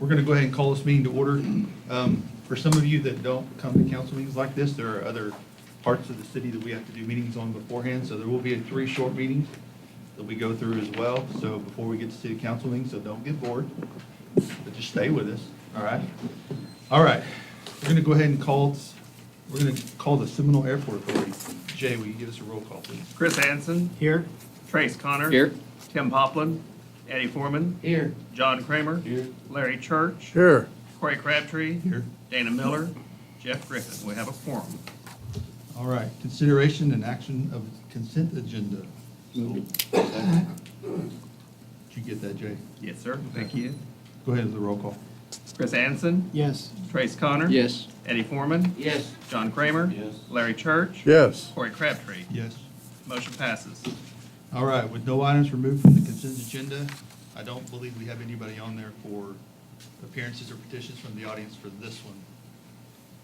We're going to go ahead and call this meeting to order. For some of you that don't come to council meetings like this, there are other parts of the city that we have to do meetings on beforehand, so there will be 3 short meetings that we go through as well, so before we get to city council meetings, so don't get bored, but just stay with us, all right? All right, we're going to go ahead and call the Seminole Airport Authority. Jay, will you give us a roll call, please? Chris Anson. Here. Trace Connor. Here. Tim Poplin. Eddie Foreman. Here. John Kramer. Here. Larry Church. Here. Corey Crabtree. Here. Dana Miller. Jeff Griffin. We have a quorum. All right, consideration and action of consent agenda. Did you get that, Jay? Yes, sir. Thank you. Go ahead with the roll call. Chris Anson. Yes. Trace Connor. Yes. Eddie Foreman. Yes. John Kramer. Yes. Larry Church. Yes. Corey Crabtree. Yes. Motion passes. All right, with no items removed from the consent agenda, I don't believe we have anybody on there for appearances or petitions from the audience for this one.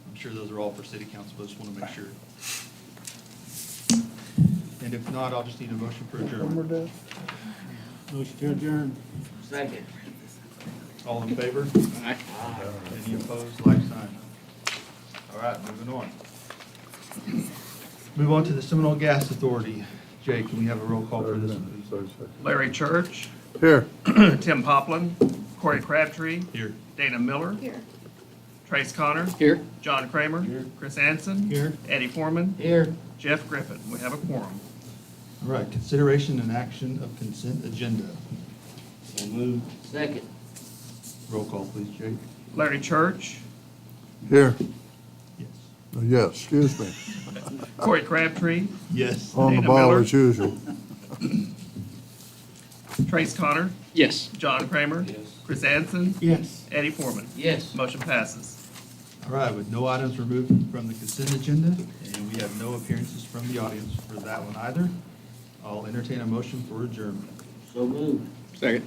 I'm sure those are all for city council, but I just want to make sure. And if not, I'll just need a motion for adjournment. Motion to adjourn. Second. All in favor? Aye. Any opposed, like sign. All right, moving on. Move on to the Seminole Gas Authority. Jay, can we have a roll call for this one, please? Larry Church. Here. Tim Poplin. Corey Crabtree. Here. Dana Miller. Here. Trace Connor. Here. John Kramer. Chris Anson. Here. Eddie Foreman. Here. Jeff Griffin. We have a quorum. All right, consideration and action of consent agenda. So moved. Second. Roll call, please, Jay. Larry Church. Here. Yes. Yes, excuse me. Corey Crabtree. Yes. On the Dana ball Miller. as usual. Trace Connor. Yes. John Kramer. Yes. Chris Anson. Yes. Eddie Foreman. Yes. Motion passes. All right, with no items removed from the consent agenda, and we have no appearances from the audience for that one either, I'll entertain a motion for adjournment. So moved. Second.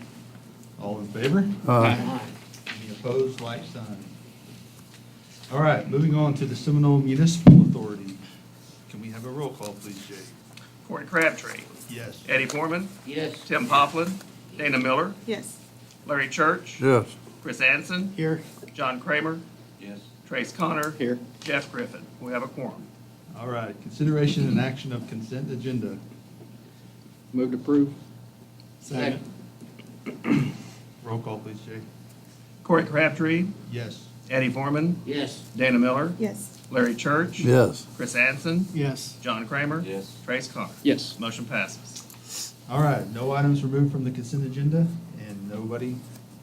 All in favor? Aye. Any opposed, like sign. All right, moving on to the Seminole Municipal Authority. Can we have a roll call, please, Jay? Corey Crabtree. Yes. Eddie Foreman. Yes. Tim Poplin. Dana Miller. Yes. Larry Church. Yes. Chris Anson. Here. John Kramer. Yes. Trace Connor. Here. Jeff Griffin. We have a quorum. All right, consideration and action of consent agenda. Move to approve. Second. Roll call, please, Jay. Corey Crabtree. Yes. Eddie Foreman. Yes. Dana Miller. Yes. Larry Church. Yes. Chris Anson. Yes. John Kramer. Yes. Trace Connor. Yes. Motion passes. All right, no items removed from the consent agenda and nobody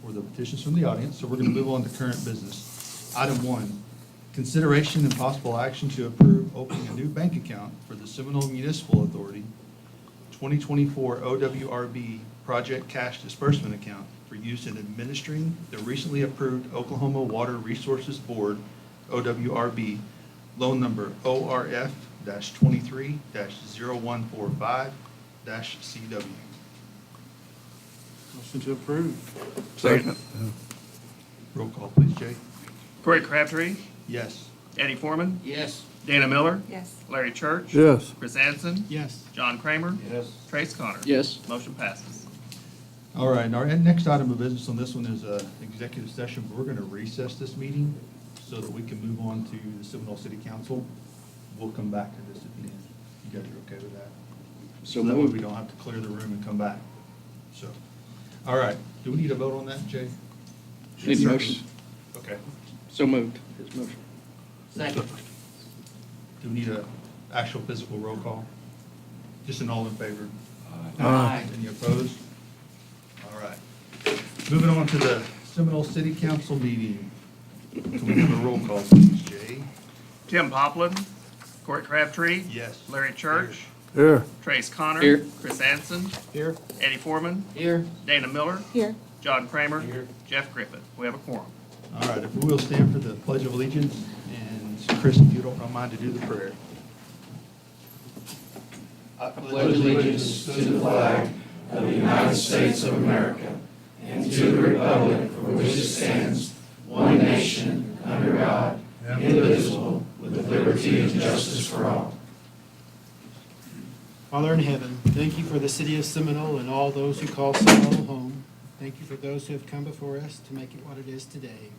for the petitions from the audience, so we're going to move on to current business. Item 1, consideration and possible action to approve opening a new bank account for the Seminole Municipal Authority 2024 OWRB Project Cash Disbursement Account for use in administering the recently approved Oklahoma Water Resources Board, OWRB, loan number ORF-23-0145-CW. Motion to approve. Second. Roll call, please, Jay. Corey Crabtree. Yes. Eddie Foreman. Yes. Dana Miller. Yes. Larry Church. Yes. Chris Anson. Yes. John Kramer. Yes. Trace Connor. Yes. Motion passes. All right, and our next item of business on this one is executive session. We're going to recess this meeting so that we can move on to the Seminole City Council. We'll come back to this at the end. You guys are okay with that? So that way moved. we don't have to clear the room and come back. So, all right, do we need a vote on that, Jay? Need a motion. Okay. So moved. His motion. Second. Do we need a actual physical roll call? Just an all in favor? Aye. Any opposed? All right. Moving on to the Seminole City Council meeting. Can we have a roll call, please, Jay? Tim Poplin. Corey Crabtree. Yes. Larry Church. Here. Trace Connor. Here. Chris Anson. Here. Eddie Foreman. Here. Dana Miller. Here. John Kramer. Here. Jeff Griffin. We have a quorum. All right, if we will stand for the Pledge of Allegiance, and Chris, if you don't mind to do the prayer. I pledge allegiance to the flag of the United States of America and to the republic for which it stands, one nation, under God, indivisible, with liberty and justice for all. Father in heaven, thank you for the city of Seminole and all those who call Seminole home. Thank you for those who have come before us to make it what it is today.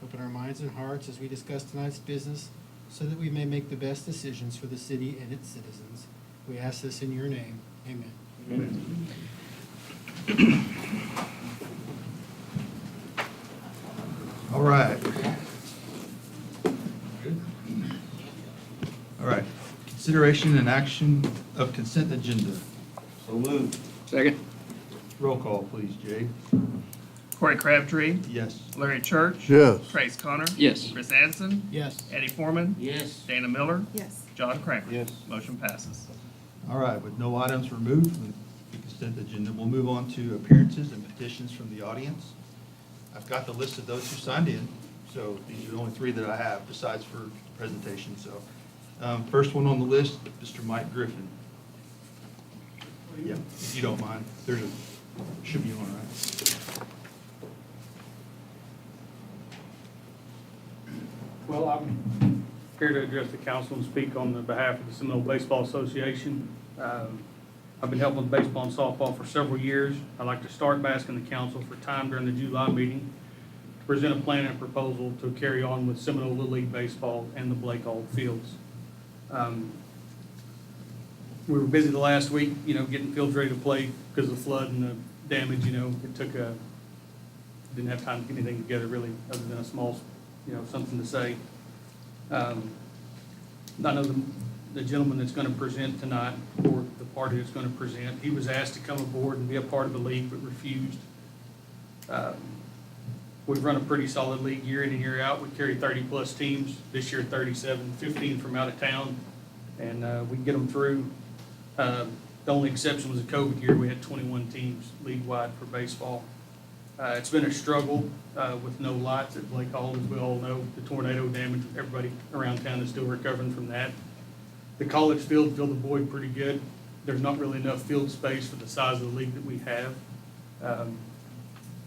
Open our minds and hearts as we discuss tonight's business so that we may make the best decisions for the city and its citizens. We ask this in your name. Amen. All right. All right. Consideration and action of consent agenda. So moved. Second? Roll call, please, Jay. Corey Crabtree, Yes. Larry Church. Yes. Trace Connor. Yes. Chris Addison. Yes. Eddie Foreman. Yes. Dana Miller. Yes. John Kramer. Yes. Motion passes. All right, with no items removed from the consent agenda, we'll move on to appearances and petitions from the audience. I've got the list of those who signed in, so these are the only three that I have besides for presentation, so. First one on the list, Mr. Mike Griffin. Yeah, if you don't mind, should be on, right? Well, I'm here to address the council and speak on the behalf of the Seminole Baseball Association. I've been helping with baseball and softball for several years. I'd like to start by asking the council for time during the July meeting to present a plan and proposal to carry on with Seminole Little League Baseball and the Blake Auld Fields. We were busy the last week, getting fields ready to play because of the flood and the damage, it took didn't have time to get anything together really, other than a small, something to say. I know the gentleman that's going to present tonight, or the party that's going to present, he was asked to come aboard and be a part of the league, but refused. We've run a pretty solid league year in and year out. We carry 30-plus teams, this year 37, 15 from out of town, and we can get them through. The only exception was the COVID year. We had 21 teams league-wide for baseball. It's been a struggle with no lights at Blake Auld, as we all know. The tornado damage, everybody around town is still recovering from that. The college field filled the void pretty good. There's not really enough field space for the size of the league that we have.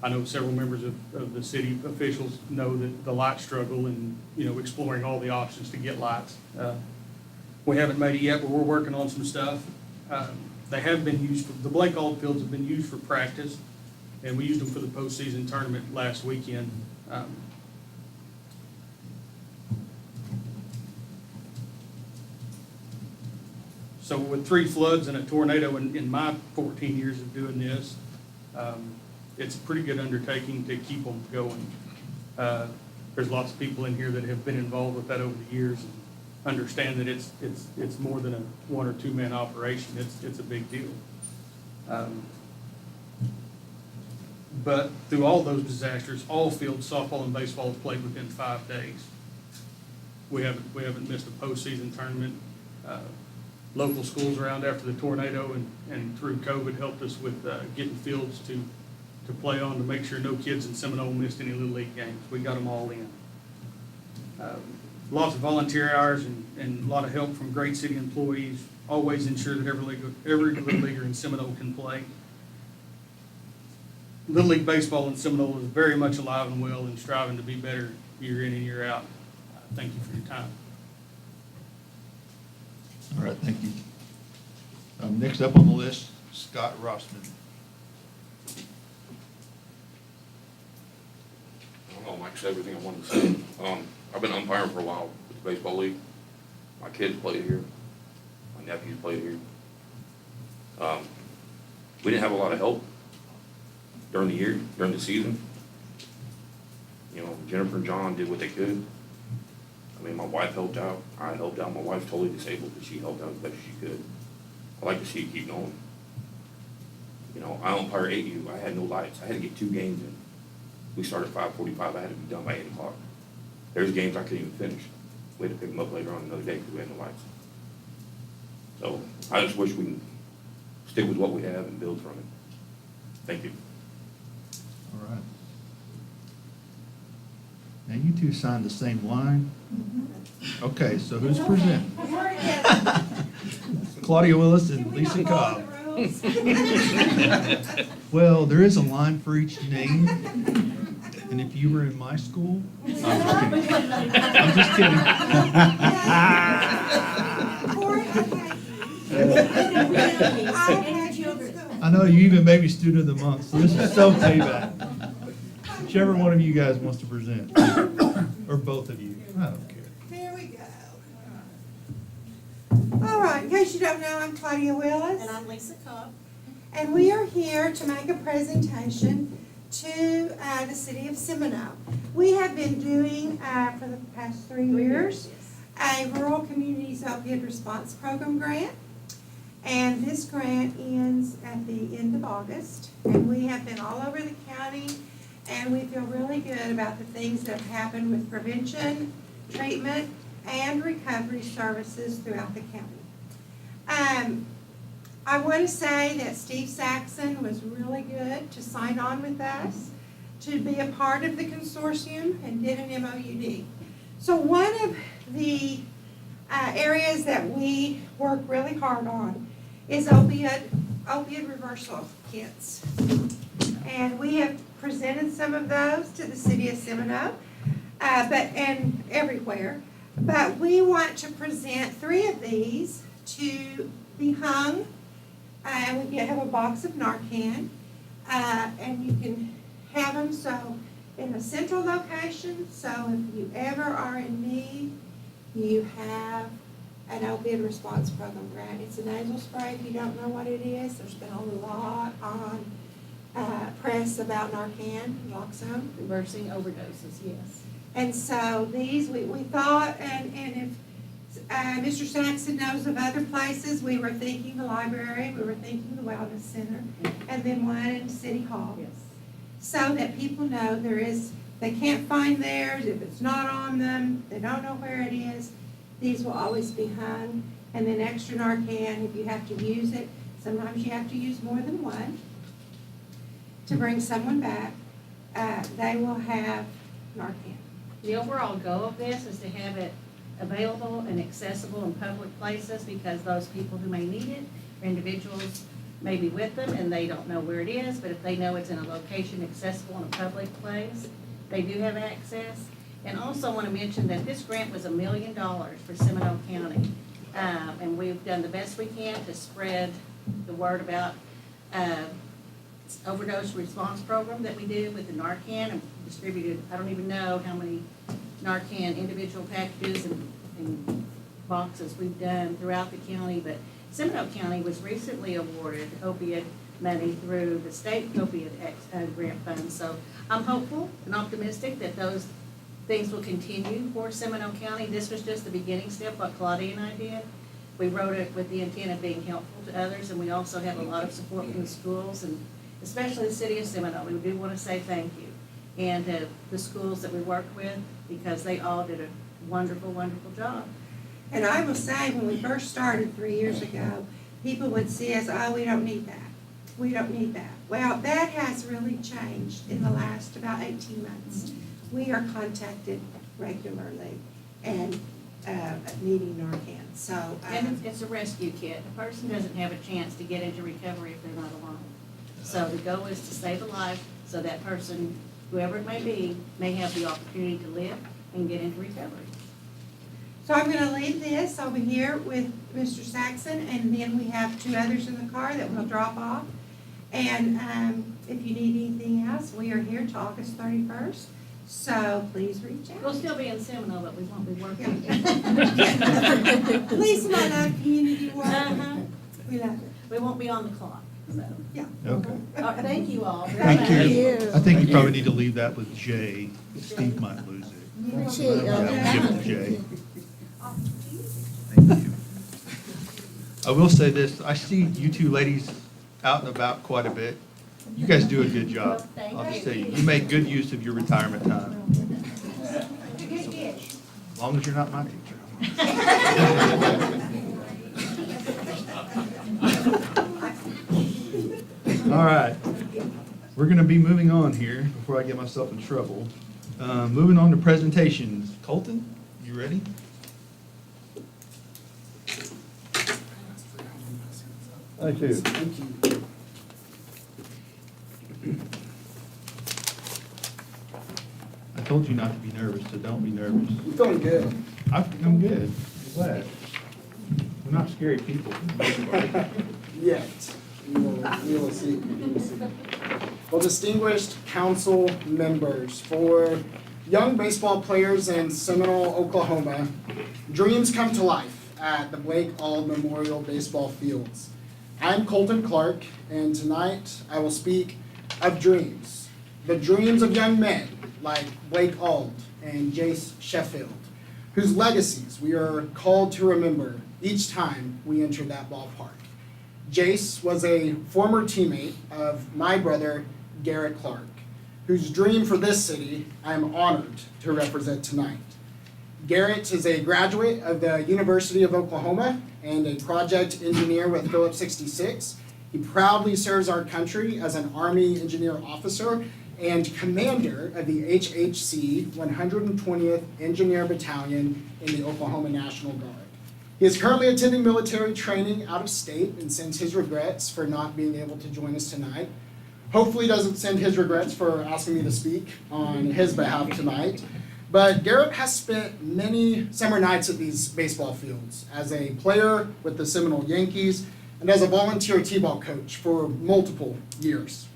I know several members of the city officials know that the light struggle and, exploring all the options to get lights. We haven't made it yet, but we're working on some stuff. They have been used, the Blake Auld fields have been used for practice, and we used them for the postseason tournament last weekend. So with 3 floods and a tornado in my 14 years of doing this, it's a pretty good undertaking to keep them going. There's lots of people in here that have been involved with that over the years and understand that it's more than a 1 or 2 man operation. It's a big deal. But through all those disasters, all fields, softball and baseball, have played within 5 days. We haven't missed a postseason tournament. Local schools around after the tornado and through COVID helped us with getting fields to play on, to make sure no kids in Seminole missed any Little League games. We got them all in. Lots of volunteer hours and a lot of help from great city employees, always ensure that every Little Leaguer in Seminole can play. Little League Baseball in Seminole is very much alive and well and striving to be better year in and year out. Thank you for your time. All right, thank you. Next up on the list, Scott Rossman. I don't know, Mike said everything I wanted to say. I've been umpiring for a while with the baseball league. My kids played here. My nephews played here. We didn't have a lot of help during the year, during the season. Jennifer and John did what they could. I mean, my wife helped out. I helped out. My wife's totally disabled, but she helped out as best as she could. I like to see it keep going. I umpire 8U. I had no lights. I had to get 2 games in. We started at 5:45. I had to be done by 8 o'clock. There's games I couldn't even finish. We had to pick them up later on another day because we had no lights. So I just wish we can stick with what we have and build from it. Thank you. All right. Now, you two signed the same line? Okay, so who's presenting? Claudia Willis and Lisa Cobb. Well, there is a line for each name, and if you were in my school, I'm just kidding. Corey, okay. I had children. I know Oh, you even made me student of the month, so this is so payback. Whichever one of you guys wants to present, or both of you, I don't care. Here we go. All right, in case you don't know, I'm Claudia Willis. And I'm Lisa Cobb. And we are here to make a presentation to the city of Seminole. We have been doing, for the past 3 years, a Rural Communities Opioid Response Program grant. And this grant ends at the end of August. And we have been all over the county, and we feel really good about the things that have happened with prevention, treatment, and recovery services throughout the county. I want to say that Steve Saxon was really good to sign on with us, to be a part of the consortium, and did an MOUD. So one of the areas that we work really hard on is opiate reversal kits. And we have presented some of those to the city of Seminole, and everywhere. But we want to present 3 of these to be hung. And we have a box of Narcan, and you can have them so in a central location, so if you ever are in need, you have an opioid response program grant. It's a nasal spray. If you don't know what it is, there's been a lot on press about Narcan, Naloxone. Reversing overdoses, yes. And so these, we thought, and if Mr. Saxon knows of other places, we were thinking the library, we were thinking the wellness center, and then one in City Hall. Yes. So that people know they can't find theirs, if it's not on them, they don't know where it is, these will always be hung. And then extra Narcan, if you have to use it, sometimes you have to use more than one to bring someone back, they will have Narcan. The overall goal of this is to have it available and accessible in public places, because those people who may need it, or individuals may be with them and they don't know where it is, but if they know it's in a location accessible in a public place, they do have access. And also want to mention that this grant was $1 million for Seminole County. And we've done the best we can to spread the word about overdose response program that we do with the Narcan, and distributed, I don't even know how many Narcan individual packages and boxes we've done throughout the county. But Seminole County was recently awarded opiate money through the state opiate grant fund. So I'm hopeful and optimistic that those things will continue for Seminole County. This was just the beginning step, what Claudia and I did. We wrote it with the intent of being helpful to others, and we also have a lot of support from the schools, and especially the city of Seminole. We do want to say thank you. And the schools that we worked with, because they all did a wonderful, wonderful job. And I will say, when we first started 3 years ago, people would see us, oh, we don't need that. We don't need that. Well, that has really changed in the last about 18 months. We are contacted regularly and needing Narcan. So, And it's a rescue kit. A person doesn't have a chance to get into recovery if they're not alone. So the goal is to save a life, so that person, whoever it may be, may have the opportunity to live and get into recovery. so I'm going to leave this over here with Mr. Saxon, and then we have 2 others in the car that we'll drop off. And if you need anything else, we are here till August 31st. So please reach out. We'll still be in Seminole, but we won't be working. Please let us community work. Uh-huh. We love it. We won't be on the clock, so. Yeah. Okay. All right, thank you all. Thank very you. much. I think you probably need to leave that with Jay. Steve might lose it. Yeah, we'll give it to Jay. Thank you. I will say this, I see you 2 ladies out and about quite a bit. You guys do a good job. I'll just tell you, you make good use of your retirement time. As long as you're not my teacher. All right, we're gonna be moving on here before I get myself in trouble. Moving on to presentations. Colton, you ready? Thank you. I told you not to be nervous, so don't be nervous. You're doing good. I'm good. I'm glad. We're not scary people. Yes. We will see. Well, distinguished council members, for young baseball players in Seminole, Oklahoma, dreams come to life at the Blake Auld Memorial Baseball Fields. I'm Colton Clark, and tonight I will speak of dreams. The dreams of young men like Blake Auld and Jace Sheffield, whose legacies we are called to remember each time we enter that ballpark. Jace was a former teammate of my brother, Garrett Clark, whose dream for this city I am honored to represent tonight. Garrett is a graduate of the University of Oklahoma and a project engineer with Phillips 66. He proudly serves our country as an Army engineer officer and commander of the HHC 120th Engineer Battalion in the Oklahoma National Guard. He is currently attending military training out of state and sends his regrets for not being able to join us tonight. Hopefully doesn't send his regrets for asking me to speak on his behalf tonight. But Garrett has spent many summer nights at these baseball fields as a player with the Seminole Yankees and as a volunteer t-ball coach for multiple years.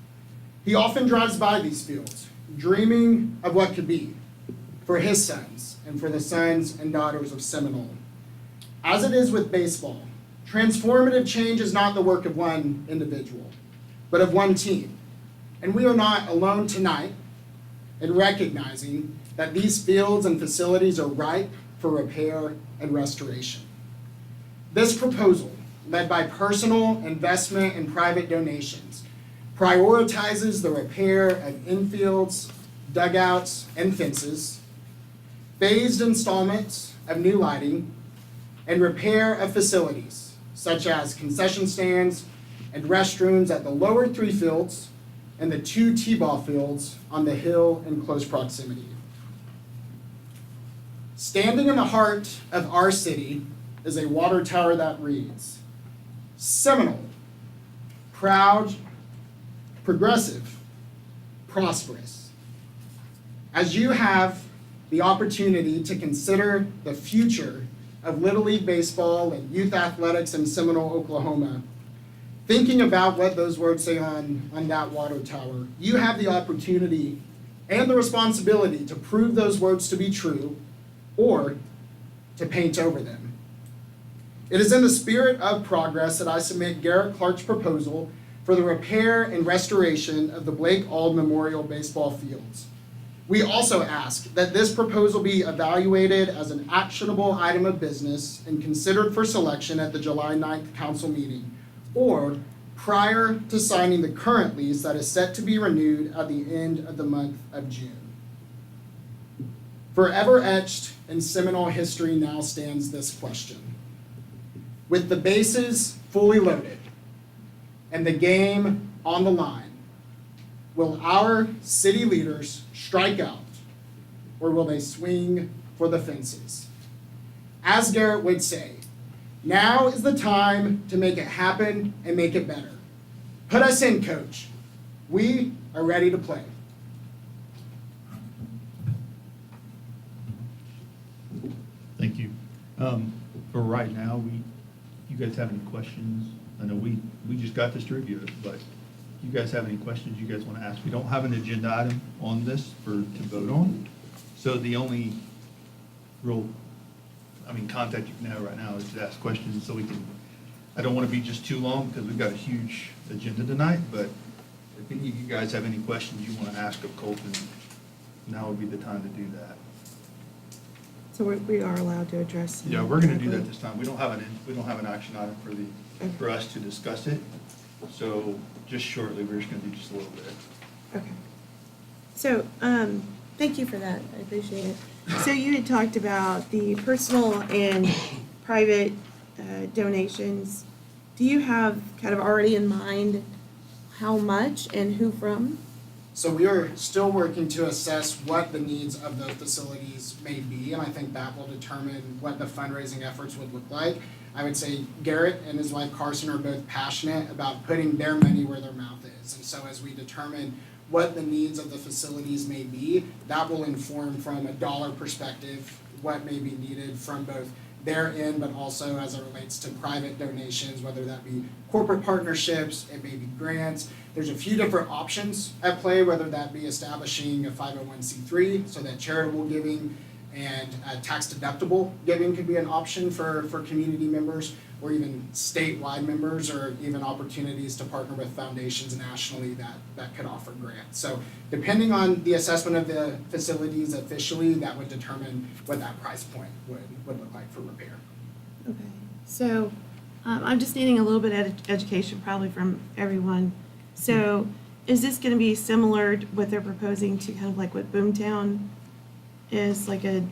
He often drives by these fields, dreaming of what could be for his sons and for the sons and daughters of Seminole. As it is with baseball, transformative change is not the work of one individual, but of one team. And we are not alone tonight in recognizing that these fields and facilities are ripe for repair and restoration. This proposal, led by personal investment and private donations, prioritizes the repair of infields, dugouts, and fences, phased installments of new lighting, and repair of facilities such as concession stands and restrooms at the lower 3 fields and the 2 t-ball fields on the hill in close proximity. Standing in the heart of our city is a water tower that reads, Seminole, proud, progressive, prosperous. As you have the opportunity to consider the future of Little League Baseball and youth athletics in Seminole, Oklahoma, thinking about what those words say on that water tower, you have the opportunity and the responsibility to prove those words to be true or to paint over them. It is in the spirit of progress that I submit Garrett Clark's proposal for the repair and restoration of the Blake Auld Memorial Baseball Fields. We also ask that this proposal be evaluated as an actionable item of business and considered for selection at the July 9th council meeting, or prior to signing the current lease that is set to be renewed at the end of the month of June. Forever etched in Seminole history now stands this question. With the bases fully loaded and the game on the line, will our city leaders strike out, or will they swing for the fences? As Garrett would say, now is the time to make it happen and make it better. Put us in, coach. We are ready to play. Thank you. For right now, you guys have any questions? I know we just got this to review it, but you guys have any questions you guys want to ask? We don't have an agenda item on this to vote on. So the only real, contact you can have right now is to ask questions so we can, I don't want to be just too long because we've got a huge agenda tonight, but if any of you guys have any questions you want to ask of Colton, now would be the time to do that. So we are allowed to address. Yeah, we're going to do that this time. We don't have an action item for us to discuss it. So just shortly, we're just going to do just a little bit. Okay. So, thank you for that. I appreciate it. So you had talked about the personal and private donations. Do you have kind of already in mind how much and who from? So we are still working to assess what the needs of those facilities may be, and I think that will determine what the fundraising efforts would look like. I would say Garrett and his wife Carson are both passionate about putting their money where their mouth is. And so as we determine what the needs of the facilities may be, that will inform from a dollar perspective what may be needed from both their end, but also as it relates to private donations, whether that be corporate partnerships, it may be grants. There's a few different options at play, whether that be establishing a 501c3 so that charitable giving and tax deductible giving could be an option for community members, or even statewide members, or even opportunities to partner with foundations nationally that could offer grants. So depending on the assessment of the facilities officially, that would determine what that price point would look like for repair. Okay, so I'm just needing a little bit of education probably from everyone. So is this gonna be similar to what they're proposing to kind of like what Boomtown is, like a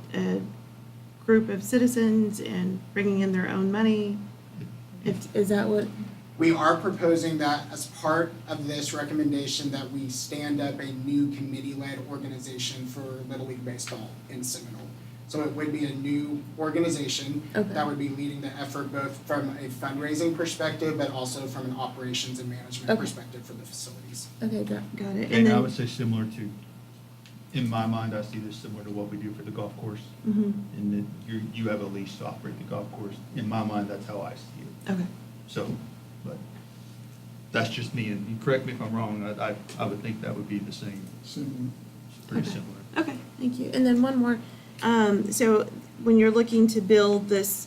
group of citizens and bringing in their own money? Is that what? We are proposing that as part of this recommendation that we stand up a new committee-led organization for Little League Baseball in Seminole. So it would be a new organization Okay. that would be leading the effort both from a fundraising perspective, but also from an operations and management Okay. perspective for the facilities. Okay, got it. And I then- would say similar to, in my mind, I see this similar to what we do for the golf course. Mhm. In that you have a lease to operate the golf course. In my mind, that's how I see it. Okay, So, but that's just me, and you correct me if I'm wrong, I would think that would be the same. Pretty Okay. similar. okay, thank you. And then one more, so when you're looking to build this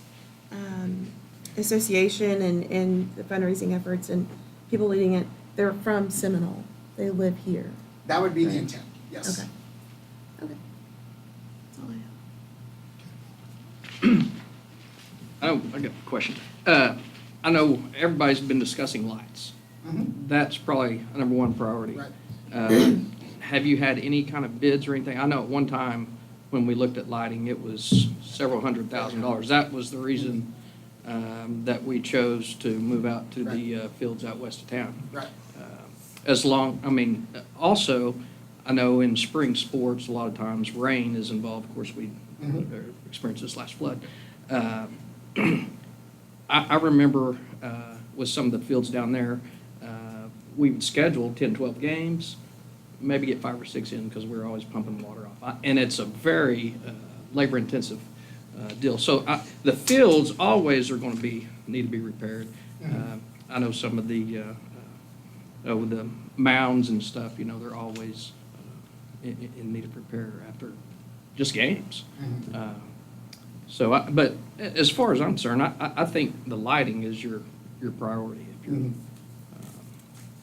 association and the fundraising efforts and people leading it, they're from Seminole, they live here. That would be the Right. intent, yes. Okay. Okay. That's all I have. Oh, I got a question. I know everybody's been discussing lights. Mhm. That's probably a number one priority. Right. Have you had any kind of bids or anything? I know at one time, when we looked at lighting, it was several $100,000. That was the reason that we chose to move out to the fields out west of town. Right. Also, I know in spring sports, a lot of times rain is involved. Of course, we experienced this last flood. I remember with some of the fields down there, we would schedule 10, 12 games, maybe get 5 or 6 in because we were always pumping water off. And it's a very labor-intensive deal. So the fields always are going to need to be repaired. I know some of the with the mounds and stuff, they're always in need of repair after just games. But as far as I'm concerned, I think the lighting is your priority. If you're,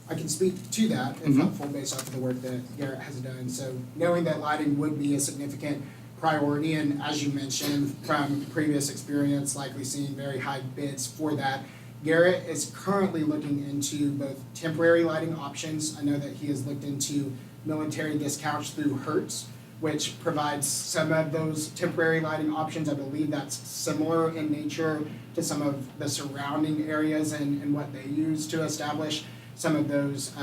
I can speak to that if helpful based off of the work that Garrett has done. So knowing that lighting would be a significant priority, and as you mentioned from previous experience, likely seeing very high bids for that, Garrett is currently looking into both temporary lighting options. I know that he has looked into military discounts through Hertz, which provides some of those temporary lighting options. I believe that's similar in nature to some of the surrounding areas and what they use to establish some of those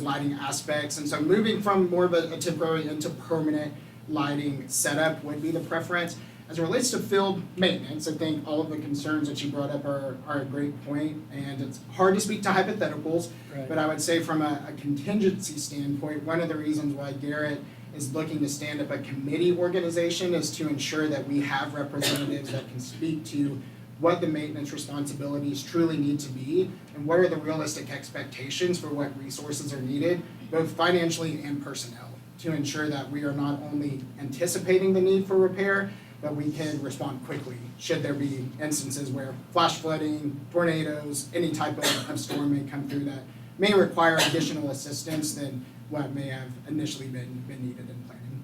lighting aspects. And so moving from more of a temporary into permanent lighting setup would be the preference. As it relates to field maintenance, I think all of the concerns that you brought up are a great point, and it's hard to speak to hypotheticals, but I would say from a contingency standpoint, one of the reasons why Garrett is looking to stand up a committee organization is to ensure that we have representatives that can speak to what the maintenance responsibilities truly need to be and what are the realistic expectations for what resources are needed, both financially and personnel, to ensure that we are not only anticipating the need for repair, but we can respond quickly should there be instances where flash flooding, tornadoes, any type of storm may come through that may require additional assistance than what may have initially been needed in planning.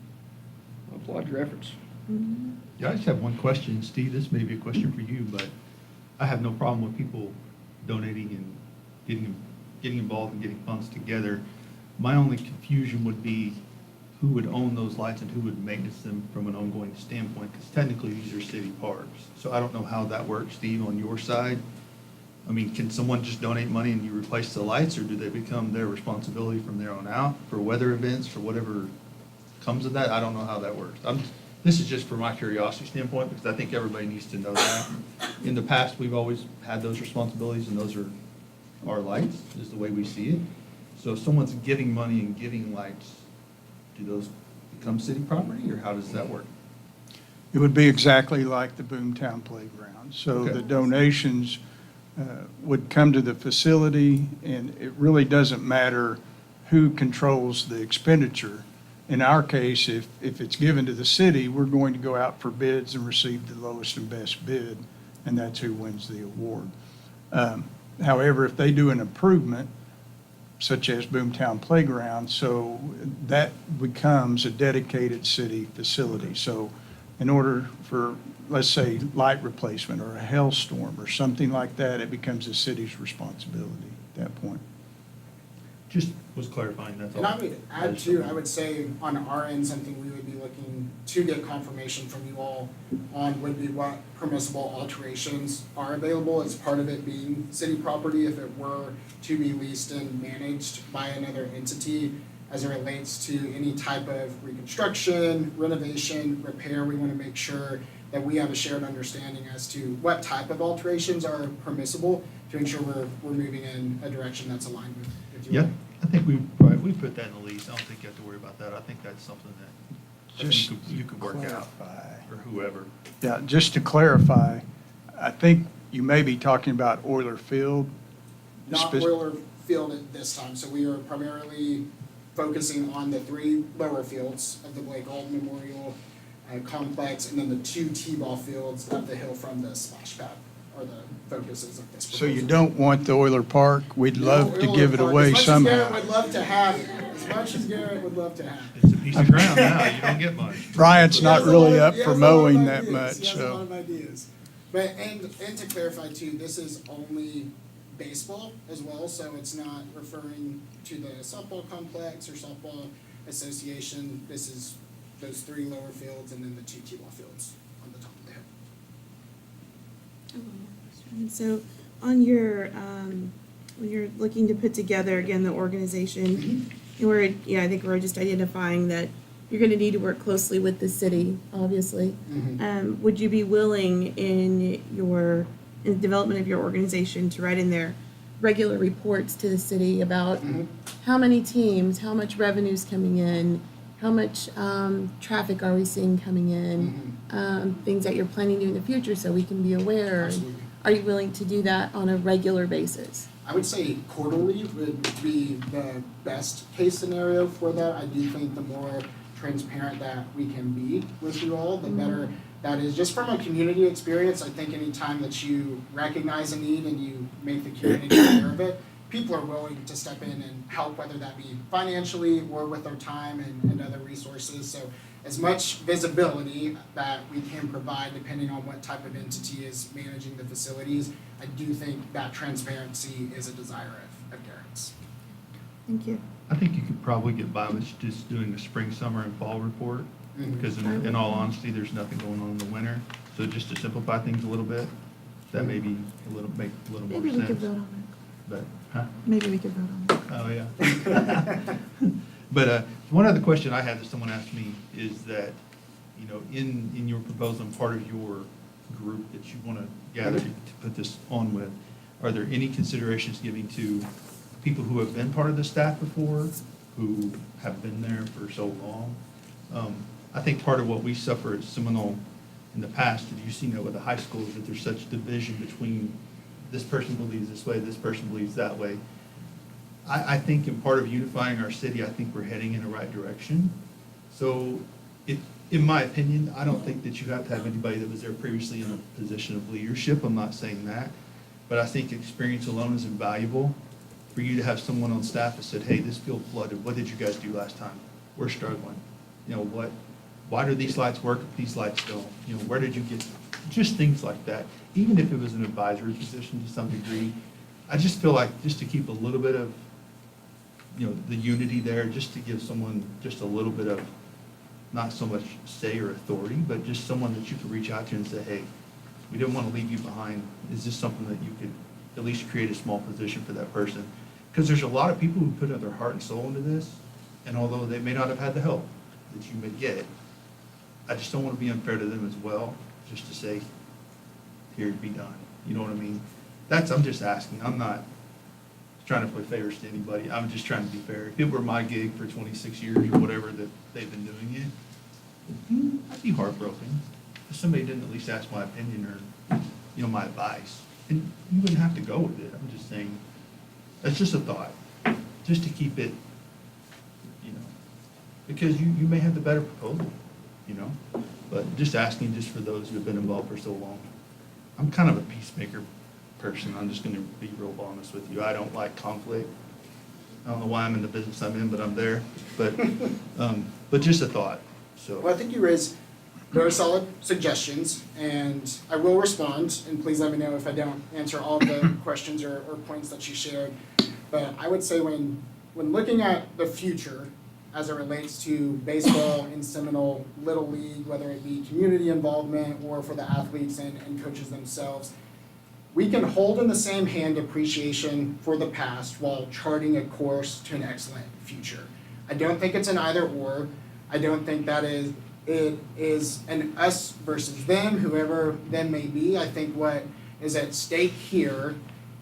I applaud your efforts. Yeah, I just have one question, Steve, this may be a question for you, but I have no problem with people donating and getting involved and getting funds together. My only confusion would be who would own those lights and who would maintenance them from an ongoing standpoint, because technically these are city parks. So I don't know how that works, Steve, on your side. I mean, can someone just donate money and you replace the lights, or do they become their responsibility from there on out for weather events, for whatever comes of that? I don't know how that works. This is just for my curiosity standpoint, because I think everybody needs to know that. In the past, we've always had those responsibilities, and those are our lights, is the way we see it. So if someone's giving money and giving lights, do those become city property, or how does that work? It would be exactly like the Boomtown Playground. So Okay. the donations would come to the facility, and it really doesn't matter who controls the expenditure. In our case, if it's given to the city, we're going to go out for bids and receive the lowest and best bid, and that's who wins the award. However, if they do an improvement, such as Boomtown Playground, so that becomes a dedicated city facility. So in order for, let's say, light replacement or a hailstorm or something like that, it becomes the city's responsibility at that point. Just was clarifying, that's all. And I would add too, I would say on our end, something we would be looking to get confirmation from you all on would be what permissible alterations are available as part of it being city property, if it were to be leased and managed by another entity as it relates to any type of reconstruction, renovation, repair. We want to make sure that we have a shared understanding as to what type of alterations are permissible to ensure we're moving in a direction that's aligned with you Yeah, all. I think we put that in the lease. I don't think you have to worry about that. I think that's something that I think you could work out, Clarify. or whoever. Yeah, just to clarify, I think you may be talking about Euler Field. Not Euler Field at this time, so we are primarily focusing on the 3 lower fields of the Blake Alden Memorial Complex, and then the 2 T-ball fields up the hill from the splash pad are the focuses of this So you proposal. don't want the Euler Park? We'd love to No, give it Euler Park. away As much somehow. as Garrett would love to have it, as much as Garrett would love to have it. It's a piece of ground now, you don't get much. Bryant's He not has a really lot up of- he for has a lot of mowing that ideas. much, He has a so. lot of ideas. But, and to clarify too, this is only baseball as well, so it's not referring to the softball complex or softball association. This is those 3 lower fields and then the 2 T-ball fields on the top of the hill. And so on your, when you're looking to put together, again, the organization, I think we're just identifying that you're gonna need to work closely with the city, obviously. Would you be willing in the development of your organization to write in there regular reports to the city about how many teams, how much revenue's coming in, how much traffic are we seeing coming in, things that you're planning to do in the future so we can be aware? Absolutely. Are you willing to do that on a regular basis? I would say quarterly would be the best case scenario for that. I do think the more transparent that we can be with you all, the better that is. Just from a community experience, I think any time that you recognize a need and you make the community aware of it, people are willing to step in and help, whether that be financially or with their time and other resources. So as much visibility that we can provide, depending on what type of entity is managing the facilities, I do think that transparency is a desire of Garrett's. Thank you. I think you could probably get by with just doing a spring, summer, and fall report, because in all honesty, there's nothing going on in the winter. So just to simplify things a little bit, that may be make a little more Maybe we could sense. vote on But, huh? it. Maybe we could vote on it. Oh, yeah. But one other question I had that someone asked me is that, in your proposal and part of your group that you want to gather to put this on with, are there any considerations giving to people who have been part of the staff before, who have been there for so long? I think part of what we suffer at Seminole in the past, and you've seen that with the high school, is that there's such division between this person believes this way, this person believes that way. I think in part of unifying our city, I think we're heading in the right direction. So, in my opinion, I don't think that you have to have anybody that was there previously in a position of leadership. I'm not saying that. But I think experience alone is invaluable. For you to have someone on staff that said, hey, this field flooded, what did you guys do last time? We're struggling. Why do these lights work if these lights don't? Where did you get, just things like that. Even if it was an advisory position to some degree, I just feel like just to keep a little bit of, the unity there, just to give someone just a little bit of, not so much say or authority, but just someone that you could reach out to and say, hey, we didn't want to leave you behind. Is this something that you could at least create a small position for that person? Because there's a lot of people who put their heart and soul into this, and although they may not have had the help that you may get, I just don't want to be unfair to them as well, just to say, here, be done. You know what I mean? I'm just asking. I'm not trying to play favors to anybody. I'm just trying to be fair. If it were my gig for 26 years or whatever that they've been doing it, I'd be heartbroken. if somebody didn't at least ask my opinion or, my advice, and you wouldn't have to go with it. I'm just saying, that's just a thought, just to keep it, because you may have the better proposal, but just asking just for those who have been involved for so long. I'm kind of a peacemaker person. I'm just gonna be real honest with you. I don't like conflict. I don't know why I'm in the business I'm in, but I'm there. But just a thought, so. Well, I think you raised very solid suggestions, and I will respond, and please let me know if I don't answer all the questions or points that you shared. But I would say when looking at the future as it relates to baseball in Seminole, Little League, whether it be community involvement or for the athletes and coaches themselves, we can hold in the same hand appreciation for the past while charting a course to an excellent future. I don't think it's an either or. I don't think that it is an us versus them, whoever them may be. I think what is at stake here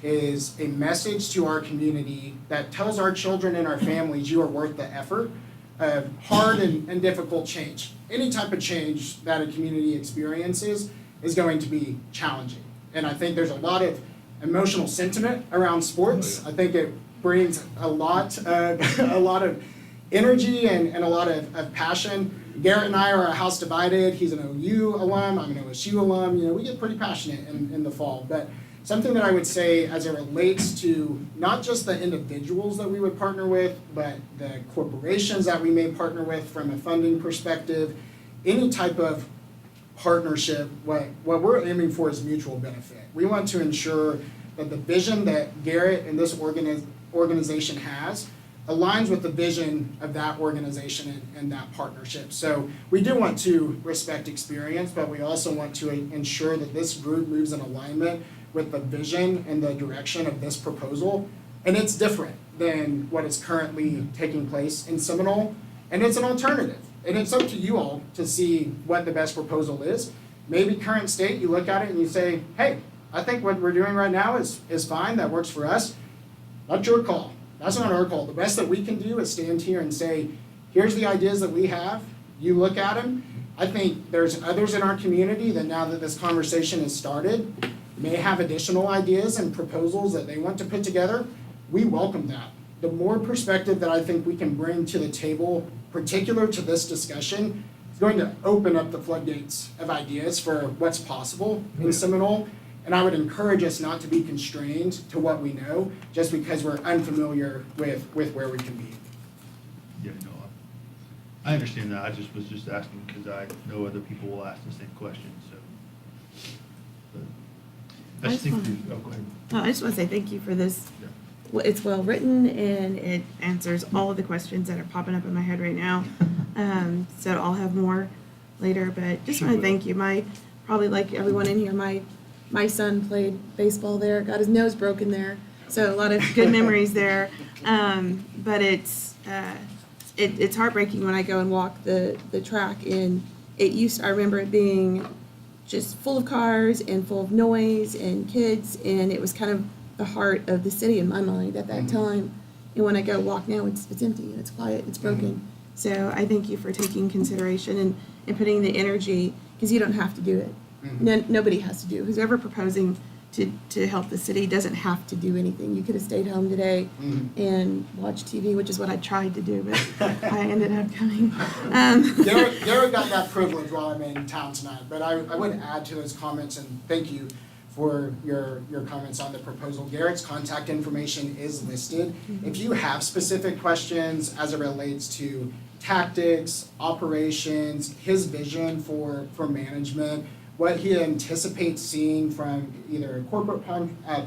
is a message to our community that tells our children and our families you are worth the effort of hard and difficult change. Any type of change that a community experiences is going to be challenging. And I think there's a lot of emotional sentiment around sports. I think it brings a lot of energy and a lot of passion. Garrett and I are a house divided. He's an OU alum, I'm an OSU alum. We get pretty passionate in the fall. But something that I would say as it relates to not just the individuals that we would partner with, but the corporations that we may partner with from a funding perspective, any type of partnership, what we're aiming for is mutual benefit. We want to ensure that the vision that Garrett and this organization has aligns with the vision of that organization and that partnership. So we do want to respect experience, but we also want to ensure that this group moves in alignment with the vision and the direction of this proposal. And it's different than what is currently taking place in Seminole, and it's an alternative. And it's up to you all to see what the best proposal is. Maybe current state, you look at it and you say, hey, I think what we're doing right now is fine, that works for us. That's your call. That's not our call. The best that we can do is stand here and say, here's the ideas that we have. You look at them. I think there's others in our community that now that this conversation has started may have additional ideas and proposals that they want to put together. We welcome that. The more perspective that I think we can bring to the table, particular to this discussion, is going to open up the floodgates of ideas for what's possible in Seminole. And I would encourage us not to be constrained to what we know just because we're unfamiliar with where we can be. Yeah, no, I understand that. I was just asking because I know other people will ask the same question, so. But I just think, go ahead. No, I just want to say thank you for this. Yeah. Well, it's well written and it answers all of the questions that are popping up in my head right now. So I'll have more later, but just want to thank you. Probably like everyone in here, my son played baseball there, got his nose broken there, so a lot of good memories there. But it's heartbreaking when I go and walk the track, and I remember it being just full of cars and full of noise and kids, and it was kind of the heart of the city in my mind at that time. And when I go walk now, it's empty and it's quiet, it's broken. So I thank you for taking consideration and putting the energy, because you don't have to do it. Nobody has to do it. Who's ever proposing to help the city doesn't have to do anything. You could have stayed home today and watched TV, which is what I tried to do, but I ended up coming. Garrett got that privilege while I'm in town tonight, but I would add to those comments, and thank you for your comments on the proposal. Garrett's contact information is listed. If you have specific questions as it relates to tactics, operations, his vision for management, what he anticipates seeing from either a corporate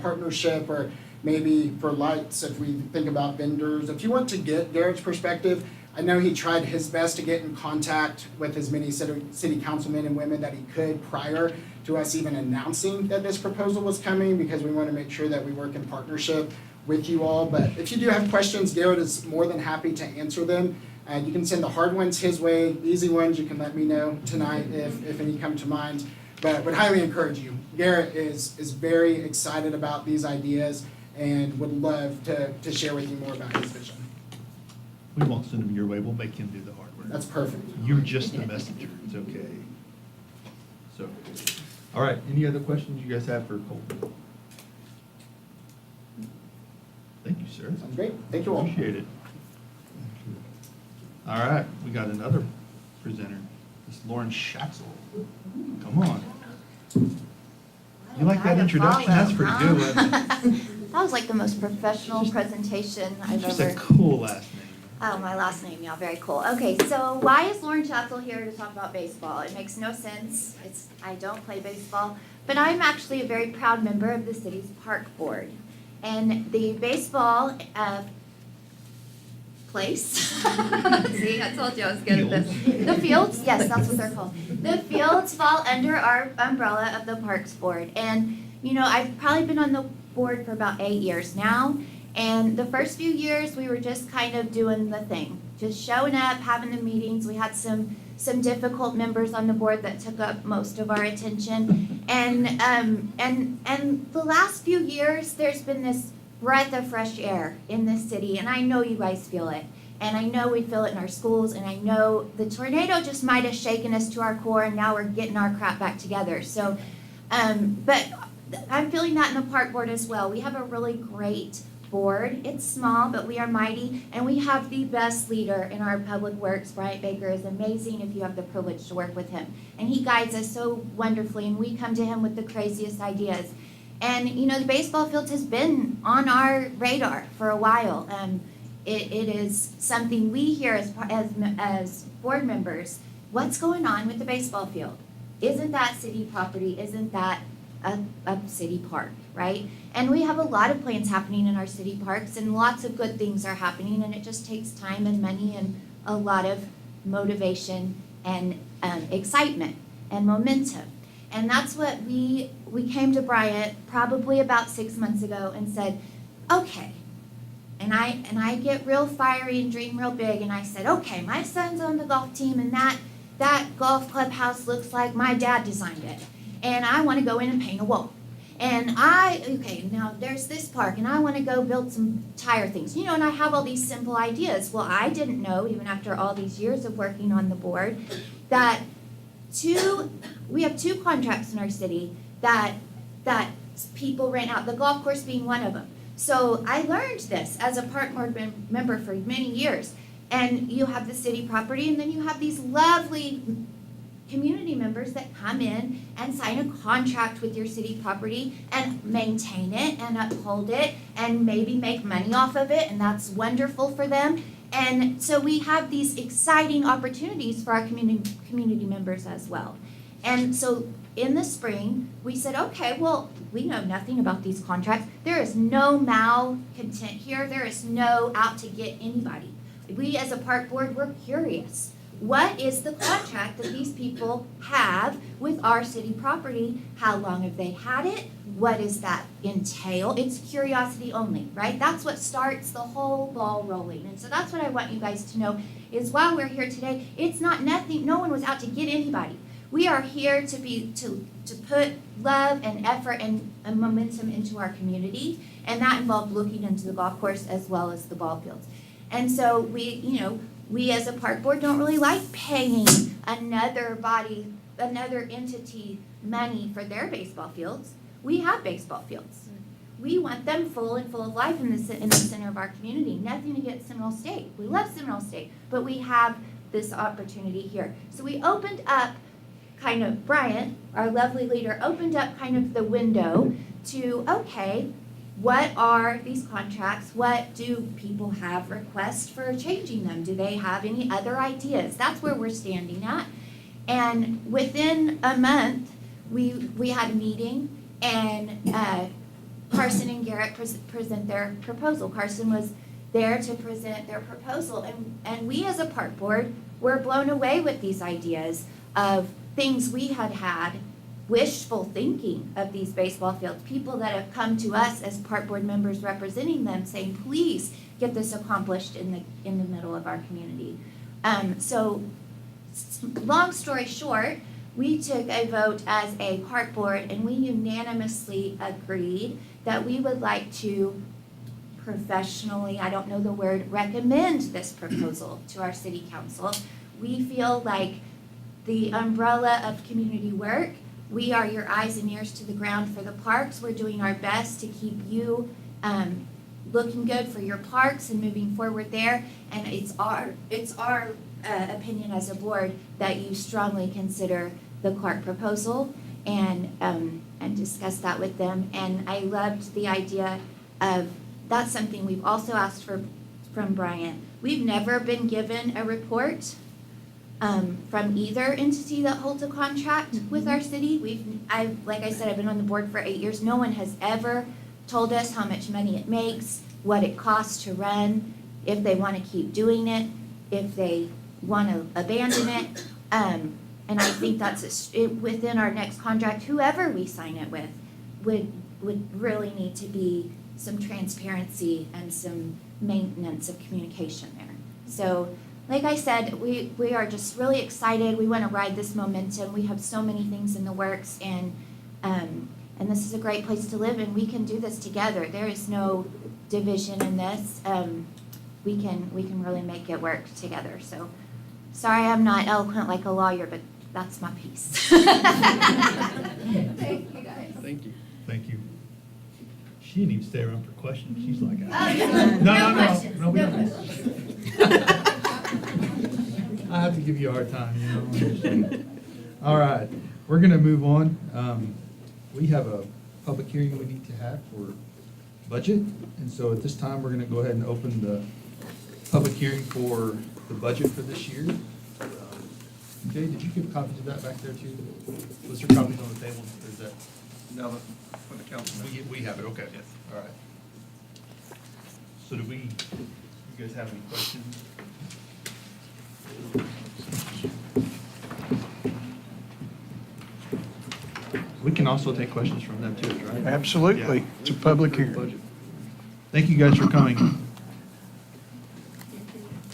partnership or maybe for lights, if we think about vendors. If you want to get Garrett's perspective, I know he tried his best to get in contact with as many city councilmen and women that he could prior to us even announcing that this proposal was coming, because we want to make sure that we work in partnership with you all. But if you do have questions, Garrett is more than happy to answer them. You can send the hard ones his way. Easy ones, you can let me know tonight if any come to mind. But would highly encourage you. Garrett is very excited about these ideas and would love to share with you more about his vision. We won't send him your way. We'll make him do the hard work. That's perfect. You're just the messenger. It's okay. So, all right, any other questions you guys have for Colton? Thank you, sir. Sounds great. Thank you all. Appreciate it. All right, we got another presenter. It's Lauren Schatzel. Come on. You like that introduction? That's pretty good, wasn't it? That was like the most professional presentation I've Just a ever. cool last name. Oh, my last name, yeah, very cool. Okay, so why is Lauren Schatzel here to talk about baseball? It makes no sense. I don't play baseball, but I'm actually a very proud member of the city's park board. And the baseball place, see, I told you I was good at this. The fields, yes, that's what they're called. The fields fall under our umbrella of the Parks Board. And, you know, I've probably been on the board for about 8 years now. And the first few years, we were just kind of doing the thing, just showing up, having the meetings. We had some difficult members on the board that took up most of our attention. And the last few years, there's been this breath of fresh air in this city, and I know you guys feel it. And I know we feel it in our schools, and I know the tornado just might have shaken us to our core, and now we're getting our crap back together. So, but I'm feeling that in the park board as well. We have a really great board. It's small, but we are mighty, and we have the best leader in our public works. Bryant Baker is amazing if you have the privilege to work with him. And he guides us so wonderfully, and we come to him with the craziest ideas. And, you know, the baseball field has been on our radar for a while. It is something we hear as board members. What's going on with the baseball field? Isn't that city property? Isn't that a city park, right? And we have a lot of plans happening in our city parks, and lots of good things are happening, and it just takes time and money and a lot of motivation and excitement and momentum. And that's what we came to Bryant probably about 6 months ago and said, okay. And I get real fiery and dream real big, and I said, okay, my son's on the golf team, and that golf clubhouse looks like my dad designed it. And I want to go in and paint a wall. And now there's this park, and I want to go build some tire things. You know, and I have all these simple ideas. Well, I didn't know, even after all these years of working on the board, that we have 2 contracts in our city that people rent out, the golf course being one of them. So I learned this as a park board member for many years. And you have the city property, and then you have these lovely community members that come in and sign a contract with your city property and maintain it and uphold it and maybe make money off of it, and that's wonderful for them. And so we have these exciting opportunities for our community members as well. And so in the spring, we said, okay, well, we know nothing about these contracts. There is no malcontent here. There is no out to get anybody. We as a park board, we're curious. What is the contract that these people have with our city property? How long have they had it? What does that entail? It's curiosity only, right? That's what starts the whole ball rolling. And so that's what I want you guys to know is while we're here today, it's not nothing, no one was out to get anybody. We are here to put love and effort and momentum into our community, and that involved looking into the golf course as well as the ball fields. And so we as a park board don't really like paying another entity money for their baseball fields. We have baseball fields. We want them full and full of life in the center of our community. Nothing against Seminole State. We love Seminole State, but we have this opportunity here. So we opened up Bryant, our lovely leader, opened up kind of the window to, okay, what are these contracts? What do people have requests for changing them? Do they have any other ideas? That's where we're standing at. And within a month, we had a meeting, and Carson and Garrett present their proposal. Carson was there to present their proposal, and we as a park board were blown away with these ideas of things we had wishful thinking of these baseball fields, people that have come to us as park board members representing them saying, please get this accomplished in the middle of our community. So long story short, we took a vote as a park board, and we unanimously agreed that we would like to professionally, I don't know the word, recommend this proposal to our city council. We feel like the umbrella of community work we are your eyes and ears to the ground for the parks. We're doing our best to keep you looking good for your parks and moving forward there. And it's our opinion as a board that you strongly consider the Clark proposal and discuss that with them. And I loved the idea of, that's something we've also asked for from Brian. We've never been given a report from either entity that holds a contract with our city. Like I said, I've been on the board for 8 years. No one has ever told us how much money it makes, what it costs to run, if they want to keep doing it, if they want to abandon it. And I think that's within our next contract, whoever we sign it with would really need to be some transparency and some maintenance of communication there. So, like I said, we are just really excited. We want to ride this momentum. We have so many things in the works, and this is a great place to live, and we can do this together. There is no division in this. We can really make it work together. So, sorry I'm not eloquent like a lawyer, but that's my piece. Thank you, guys. Thank you. Thank you. She didn't even stay around for questions. She's like, Oh, no questions. No, we No don't. I have to give you a hard time, you know. All right, we're gonna move on. We have a public hearing we need to have for budget, and so at this time, we're gonna go ahead and open the public hearing for the budget for this year. Jay, did you give copies of that back there too? Was there copies on the table, or is that? No, for the council. We have it, okay. Yes. All right. So do you guys have any questions? We can also take questions from them too, right? Absolutely. Yeah. It's a public hearing. Thank you guys for coming.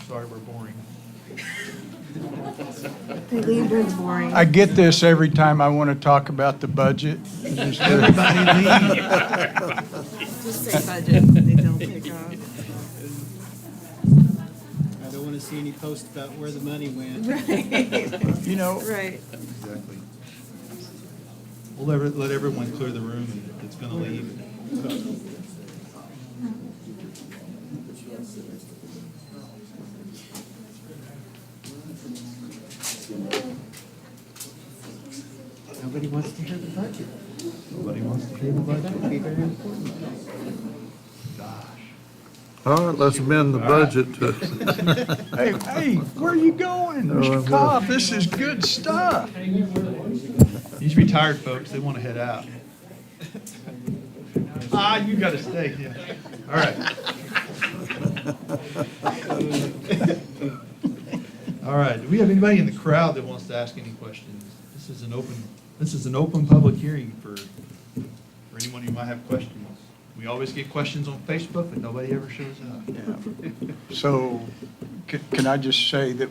Sorry we're boring. They leave when it's boring. I get this every time I want to talk about the budget. Just say budget, they don't pick up. I don't want to see any posts about where the money went. Right. You know, Right. Exactly. We'll let everyone clear the room and it's gonna leave. Nobody wants to hear the budget. Nobody wants to hear the That budget? would be very important. Gosh. All right, let's amend the budget to. hey, where are you going? Mr. Pop, this is good stuff. These retired folks, they want to head out. You got to stay, yeah. All right. All right, do we have anybody in the crowd that wants to ask any questions? This is an open public hearing for anyone who might have questions. We always get questions on Facebook, but nobody ever shows up. So, can I just say that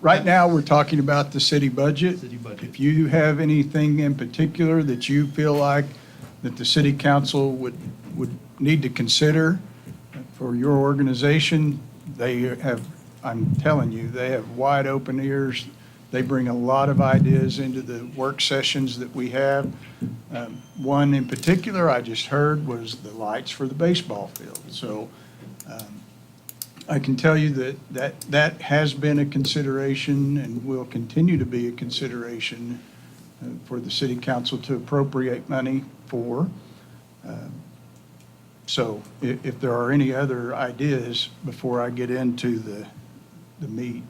right now, we're talking about the city budget. City budget. If you have anything in particular that you feel like that the city council would need to consider for your organization, they have, I'm telling you, they have wide open ears. They bring a lot of ideas into the work sessions that we have. One in particular I just heard was the lights for the baseball field. So I can tell you that has been a consideration and will continue to be a consideration for the city council to appropriate money for. So if there are any other ideas before I get into the meat,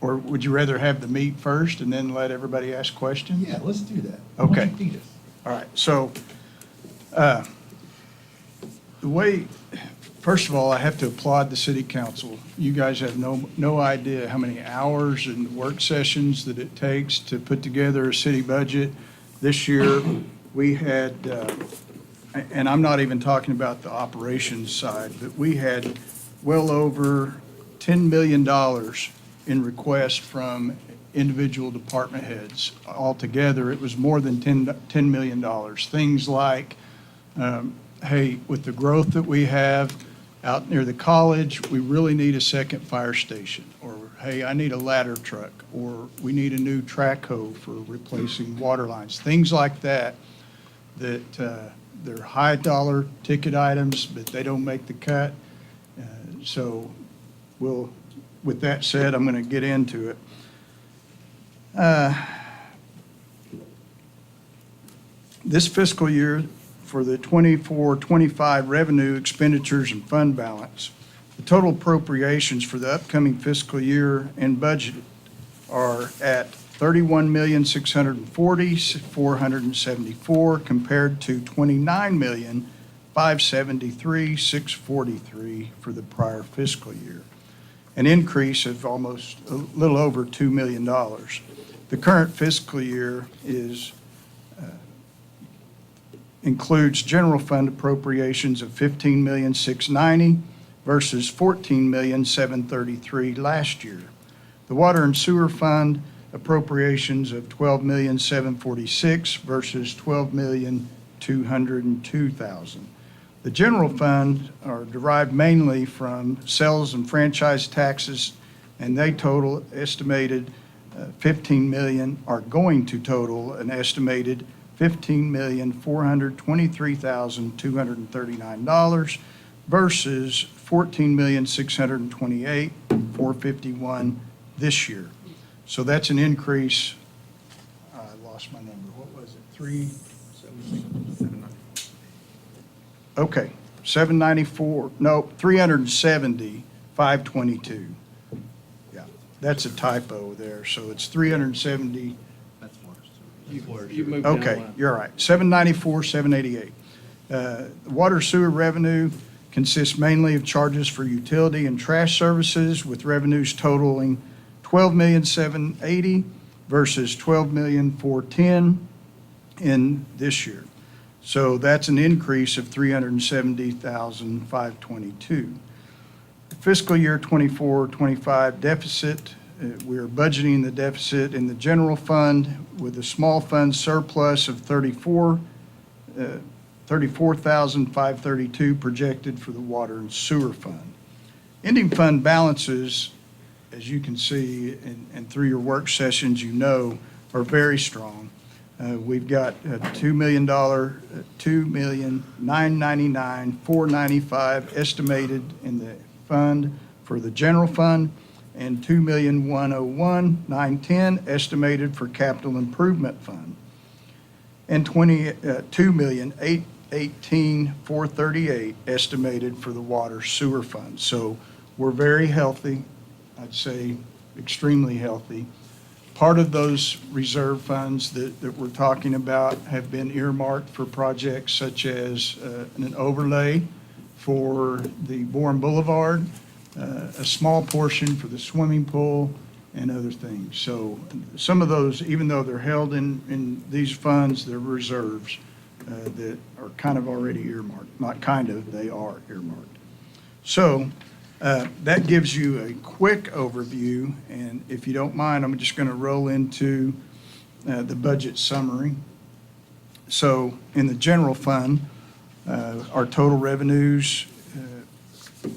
or would you rather have the meat first and then let everybody ask questions? Yeah, let's do that. Why don't Okay. you feed us? All right, so, the way, first of all, I have to applaud the city council. You guys have no idea how many hours and work sessions that it takes to put together a city budget. This year, we had, and I'm not even talking about the operations side, but we had well over $10 million in requests from individual department heads. Altogether, it was more than $10 million. Things like, hey, with the growth that we have out near the college, we really need a second fire station. Or, hey, I need a ladder truck, or we need a new track hoe for replacing water lines, things like that, they're high dollar ticket items, but they don't make the cut. So with that said, I'm going to get into it. This fiscal year, for the 24-25 revenue, expenditures, and fund balance, the total appropriations for the upcoming fiscal year and budget are at $31,640,474 compared to $29,573,643 for the prior fiscal year, an increase of almost a little over $2 million. The current fiscal year includes general fund appropriations of $15,690,000 versus $14,733,000 last year. The water and sewer fund appropriations of $12,746,000 versus $12,202,000. The general fund are derived mainly from sales and franchise taxes, and they total estimated 15 million, are going to total an estimated $15,423,239 versus $14,628,451 this year. So that's an increase. I lost my number. What was it? 370,522. Yeah, that's a typo there. So it's 370. You moved down Okay, one. you're right. 794, 788. Water sewer revenue consists mainly of charges for utility and trash services, with revenues totaling $12,780,000 versus $12,410,000 in this year. So that's an increase of $370,522. Fiscal year 24-25 deficit. We are budgeting the deficit in the general fund with a small fund surplus of $34,532 projected for the water and sewer fund. Ending fund balances, as you can see, and through your work sessions, you know, are very strong. We've got $2,999,495 estimated in the fund for the general fund, and $2,101,910 estimated for capital improvement fund, and $2,818,438 estimated for the water sewer fund. So we're very healthy, I'd say extremely healthy. Part of those reserve funds that we're talking about have been earmarked for projects such as an overlay for the Bourne Boulevard, a small portion for the swimming pool, and other things. So some of those, even though they're held in these funds, they're reserves that are kind of already earmarked. Not kind of, they are earmarked. So that gives you a quick overview, and if you don't mind, I'm just going to roll into the budget summary. So in the general fund, our total revenues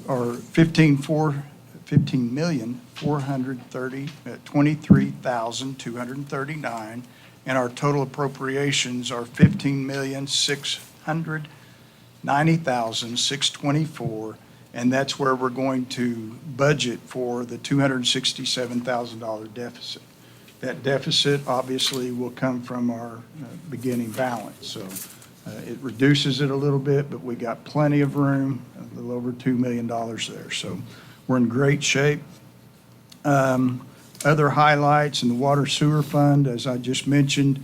are $15,423,239, and our total appropriations are $15,690,624, and that's where we're going to budget for the $267,000 deficit. That deficit obviously will come from our beginning balance, so it reduces it a little bit, but we got plenty of room, a little over $2 million there. So we're in great shape. Other highlights in the water sewer fund, as I just mentioned,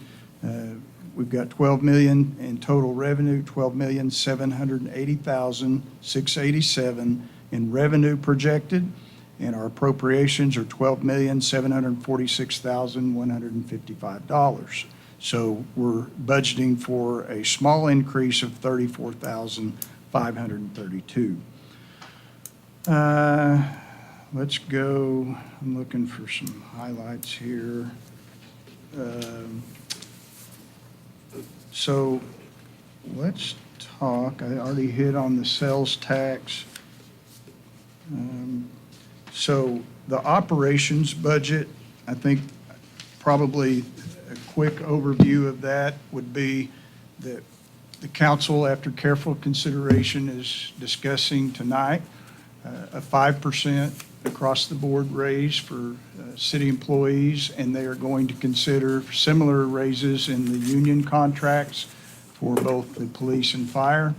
we've got $12 million in total revenue, $12,780,687 in revenue projected, and our appropriations are $12,746,155. So we're budgeting for a small increase of $34,532. Let's go, I'm looking for some highlights here. So let's talk, I already hit on the sales tax. So The operations budget, I think probably a quick overview of that would be that the council, after careful consideration, is discussing tonight a 5% across-the-board raise for city employees, and they are going to consider similar raises in the union contracts for both the police and fire.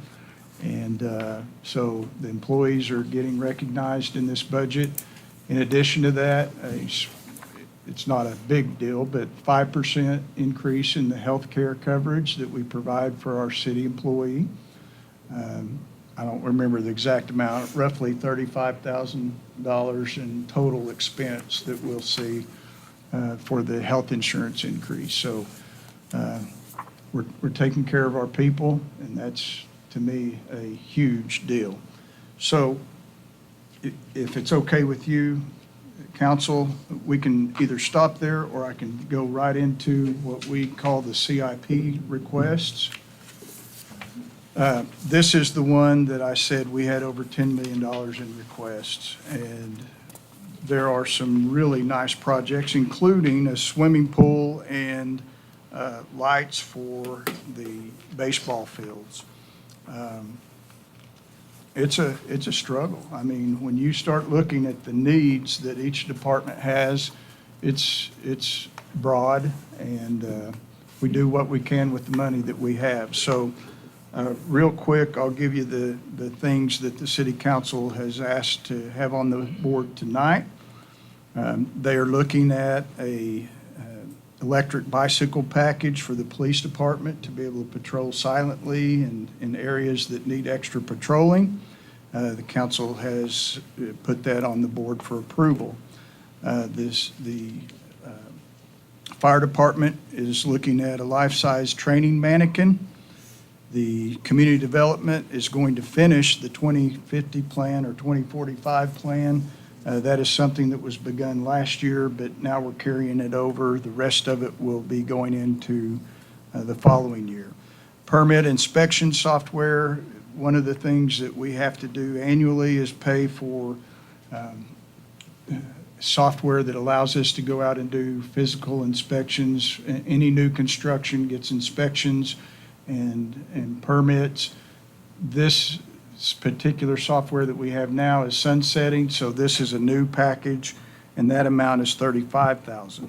And so the employees are getting recognized in this budget. In addition to that, it's not a big deal, but 5% increase in the health care coverage that we provide for our city employee. I don't remember the exact amount, roughly $35,000 in total expense that we'll see for the health insurance increase. So we're taking care of our people, and that's, to me, a huge deal. So if it's okay with you, council, we can either stop there or I can go right into what we call the CIP requests. This is the one that I said we had over $10 million in requests, and there are some really nice projects, including a swimming pool and lights for the baseball fields. It's a struggle. I mean, when you start looking at the needs that each department has, it's broad, and we do what we can with the money that we have. So real quick, I'll give you the things that the city council has asked to have on the board tonight. They are looking at a electric bicycle package for the police department to be able to patrol silently in areas that need extra patrolling. The council has put that on the board for approval. The fire department is looking at a life-size training mannequin. The community development is going to finish the 2050 plan or 2045 plan. That is something that was begun last year, but now we're carrying it over. The rest of it will be going into the following year. Permit inspection software, one of the things that we have to do annually is pay for software that allows us to go out and do physical inspections. Any new construction gets inspections and permits. This particular software that we have now is sunsetting, so this is a new package, and that amount is $35,000.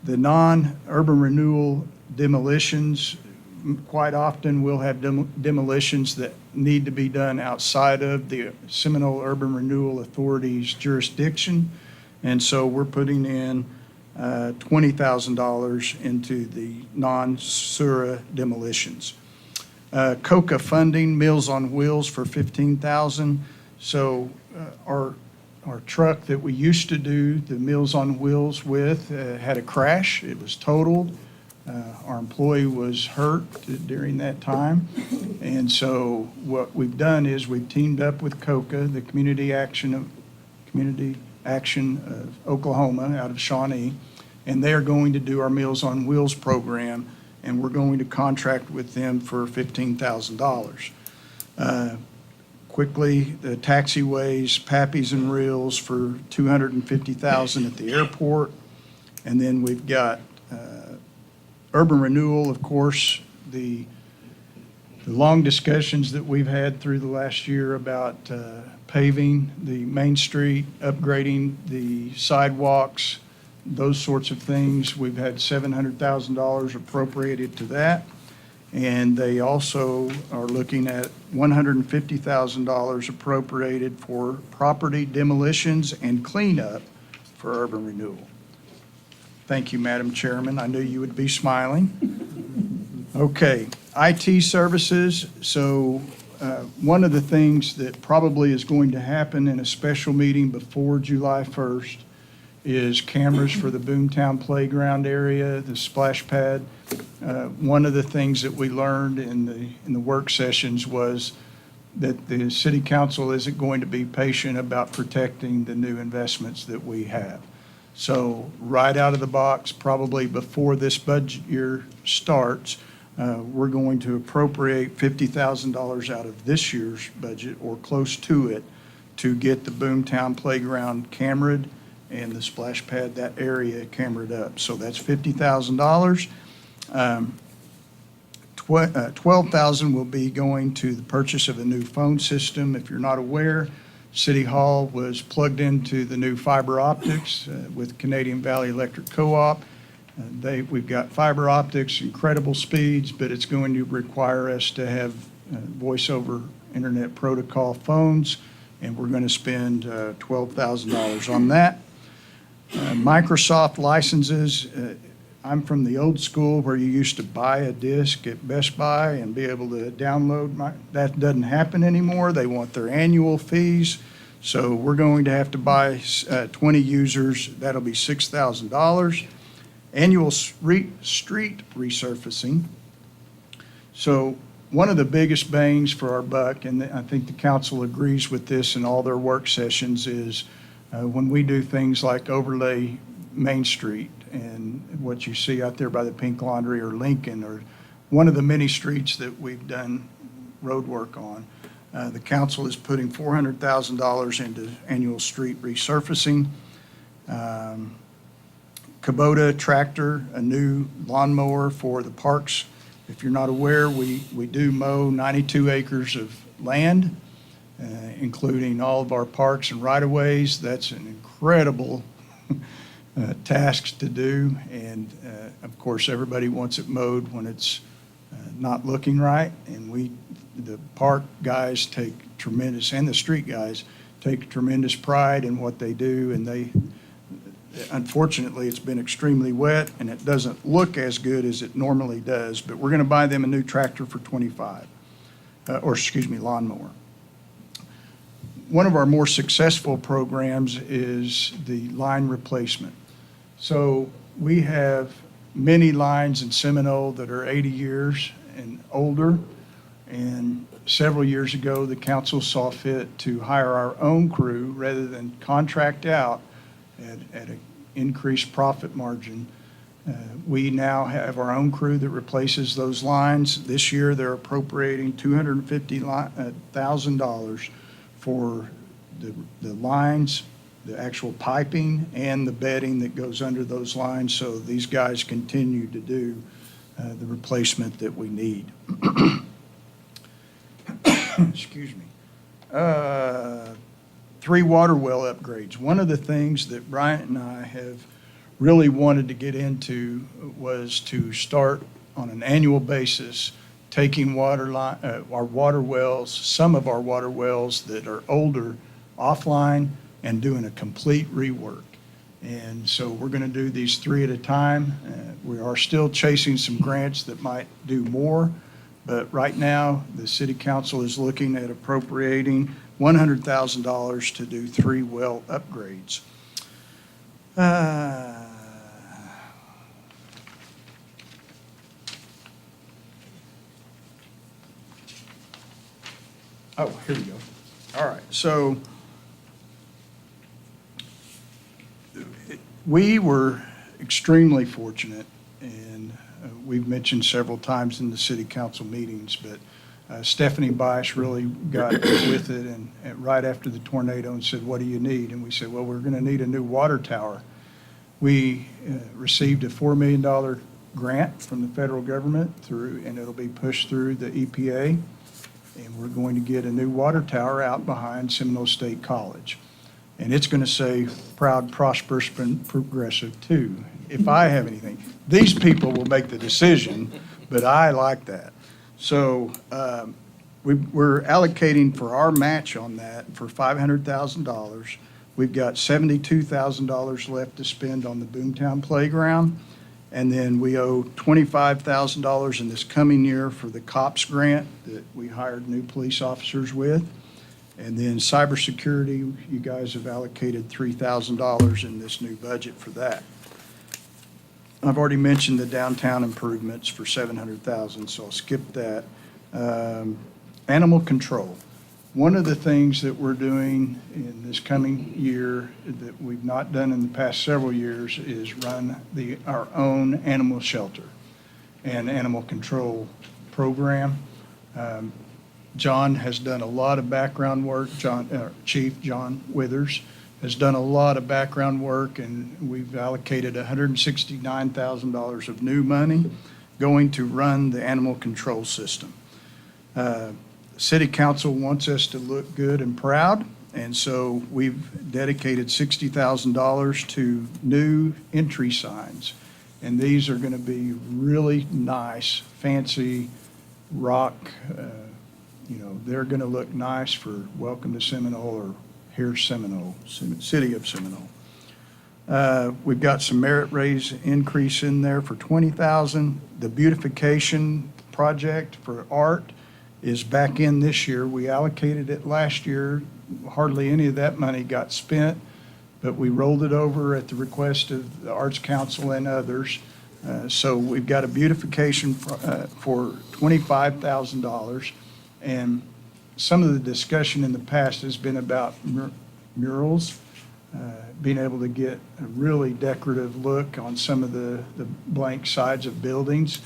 The non-urban renewal demolitions, quite often we'll have demolitions that need to be done outside of the Seminole Urban Renewal Authority's jurisdiction, and so we're putting in $20,000 into the non-SURA demolitions. COCA funding, Meals on Wheels for $15,000. So our truck that we used to do the Meals on Wheels with had a crash. It was totaled. Our employee was hurt during that time. And so what we've done is we've teamed up with COCA, the Community Action of Oklahoma out of Shawnee, and they're going to do our Meals on Wheels program, and we're going to contract with them for $15,000. Quickly, the taxiways, Pappy's and Reels for $250,000 at the airport, and then we've got urban renewal, of course, the long discussions that we've had through the last year about paving the Main Street, upgrading the sidewalks, those sorts of things. We've had $700,000 appropriated to that. And they also are looking at $150,000 appropriated for property demolitions and cleanup for urban renewal. Thank you, Madam Chairman. I knew you would be smiling. Okay, IT services. So one of the things that probably is going to happen in a special meeting before July 1st is cameras for the Boomtown Playground area, the splash pad. One of the things that we learned in the work sessions was that the city council isn't going to be patient about protecting the new investments that we have. So right out of the box, probably before this budget year starts, we're going to appropriate $50,000 out of this year's budget or close to it to get the Boomtown Playground cameraed and the splash pad, that area cambered up. So that's $50,000. $12,000 will be going to the purchase of a new phone system. If you're not aware, City Hall was plugged into the new fiber optics with Canadian Valley Electric Co-op. We've got fiber optics, incredible speeds, but it's going to require us to have voice over internet protocol phones, and we're going to spend $12,000 on that. Microsoft licenses. I'm from the old school where you used to buy a disc at Best Buy and be able to download. That doesn't happen anymore. They want their annual fees. So we're going to have to buy 20 users. That'll be $6,000. Annual street resurfacing. So one of the biggest bangs for our buck, and I think the council agrees with this in all their work sessions, is when we do things like overlay Main Street and what you see out there by the Pink Laundry or Lincoln or one of the many streets that we've done road work on. The council is putting $400,000 into annual street resurfacing. Kubota tractor, a new lawnmower for the parks. If you're not aware, we do mow 92 acres of land, including all of our parks and right-of-ways. That's an incredible tasks to do, and of course everybody wants it mowed when it's not looking right, and the park guys take tremendous, and the street guys take tremendous pride in what they do, and unfortunately it's been extremely wet and it doesn't look as good as it normally does, but we're going to buy them a new tractor for $25, lawnmower. One of our more successful programs is the line replacement. So we have many lines in Seminole that are 80 years and older, and several years ago the council saw fit to hire our own crew rather than contract out at an increased profit margin. We now have our own crew that replaces those lines. This year they're appropriating $250,000 for the lines, the actual piping, and the bedding that goes under those lines, so these guys continue to do the replacement that we need. Excuse me. 3 water well upgrades. One of the things that Bryant and I have really wanted to get into was to start on an annual basis taking our water wells, some of our water wells that are older, offline, and doing a complete rework. And so we're going to do these 3 at a time. We are still chasing some grants that might do more, but right now the city council is looking at appropriating $100,000 to do 3 well upgrades. Oh, here we go. All right, so we were extremely fortunate, and we've mentioned several times in the city council meetings, but Stephanie Bice really got with it and right after the tornado and said, "What do you need?" And we said, "Well, we're going to need a new water tower." We received a $4 million grant from the federal government and it'll be pushed through the EPA, and we're going to get a new water tower out behind Seminole State College. And it's going to say proud, prosperous, and progressive too, if I have anything. These people will make the decision, but I like that. So we're allocating for our match on that for $500,000. We've got $72,000 left to spend on the Boomtown Playground. And then we owe $25,000 in this coming year for the COPS grant that we hired new police officers with. And then cybersecurity, you guys have allocated $3,000 in this new budget for that. I've already mentioned the downtown improvements for $700,000, so I'll skip that. Animal control. One of the things that we're doing in this coming year that we've not done in the past several years is run our own animal shelter and animal control program. John has done a lot of background work, Chief John Withers has done a lot of background work, and we've allocated $169,000 of new money going to run the animal control system. City Council wants us to look good and proud, and so we've dedicated $60,000 to new entry signs. And these are going to be really nice, fancy rock, they're going to look nice for Welcome to Seminole or Here Seminole, City of Seminole. We've got some merit raise increase in there for $20,000. The beautification project for art is back in this year. We allocated it last year. Hardly any of that money got spent, but we rolled it over at the request of the Arts Council and others. So we've got a beautification for $25,000. And some of the discussion in the past has been about murals, being able to get a really decorative look on some of the blank sides of buildings.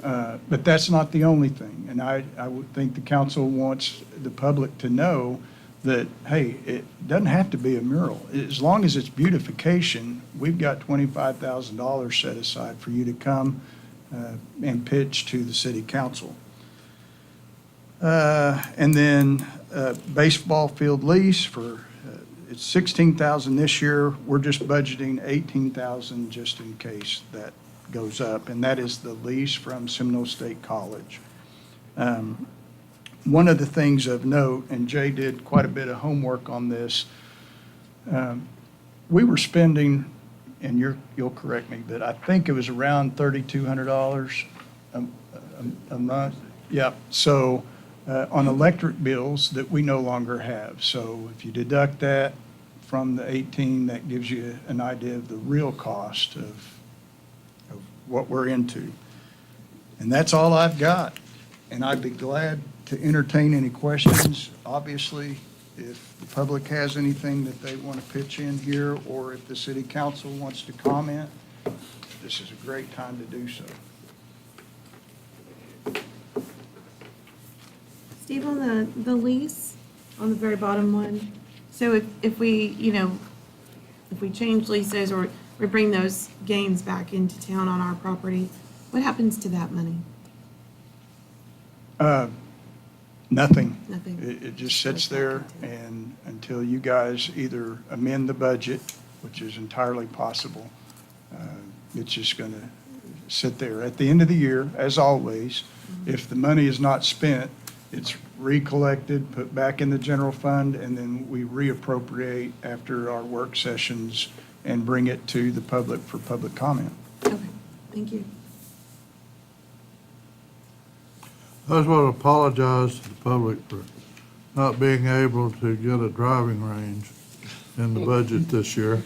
But that's not the only thing. And I would think the council wants the public to know that, hey, it doesn't have to be a mural. As long as it's beautification, we've got $25,000 set aside for you to come and pitch to the city council. And then baseball field lease for, it's $16,000 this year. We're just budgeting $18,000 just in case that goes up, and that is the lease from Seminole State College. One of the things of note, and Jay did quite a bit of homework on this, we were spending, and you'll correct me, but I think it was around $3,200 a month. Yeah, so on electric bills that we no longer have. So if you deduct that from the 18, that gives you an idea of the real cost of what we're into. And that's all I've got. And I'd be glad to entertain any questions. Obviously, if the public has anything that they want to pitch in here, or if the city council wants to comment, this is a great time to do so. Steve, on the lease, on the very bottom one, so if we, if we change leases or we bring those games back into town on our property, what happens to that money? Nothing. Nothing. It just sits there, and until you guys either amend the budget, which is entirely possible, it's just going to sit there. At the end of the year, as always, if the money is not spent, it's recollected, put back in the general fund, and then we reappropriate after our work sessions and bring it to the public for public comment. Okay, thank you. I just want to apologize to the public for not being able to get a driving range in the budget this year.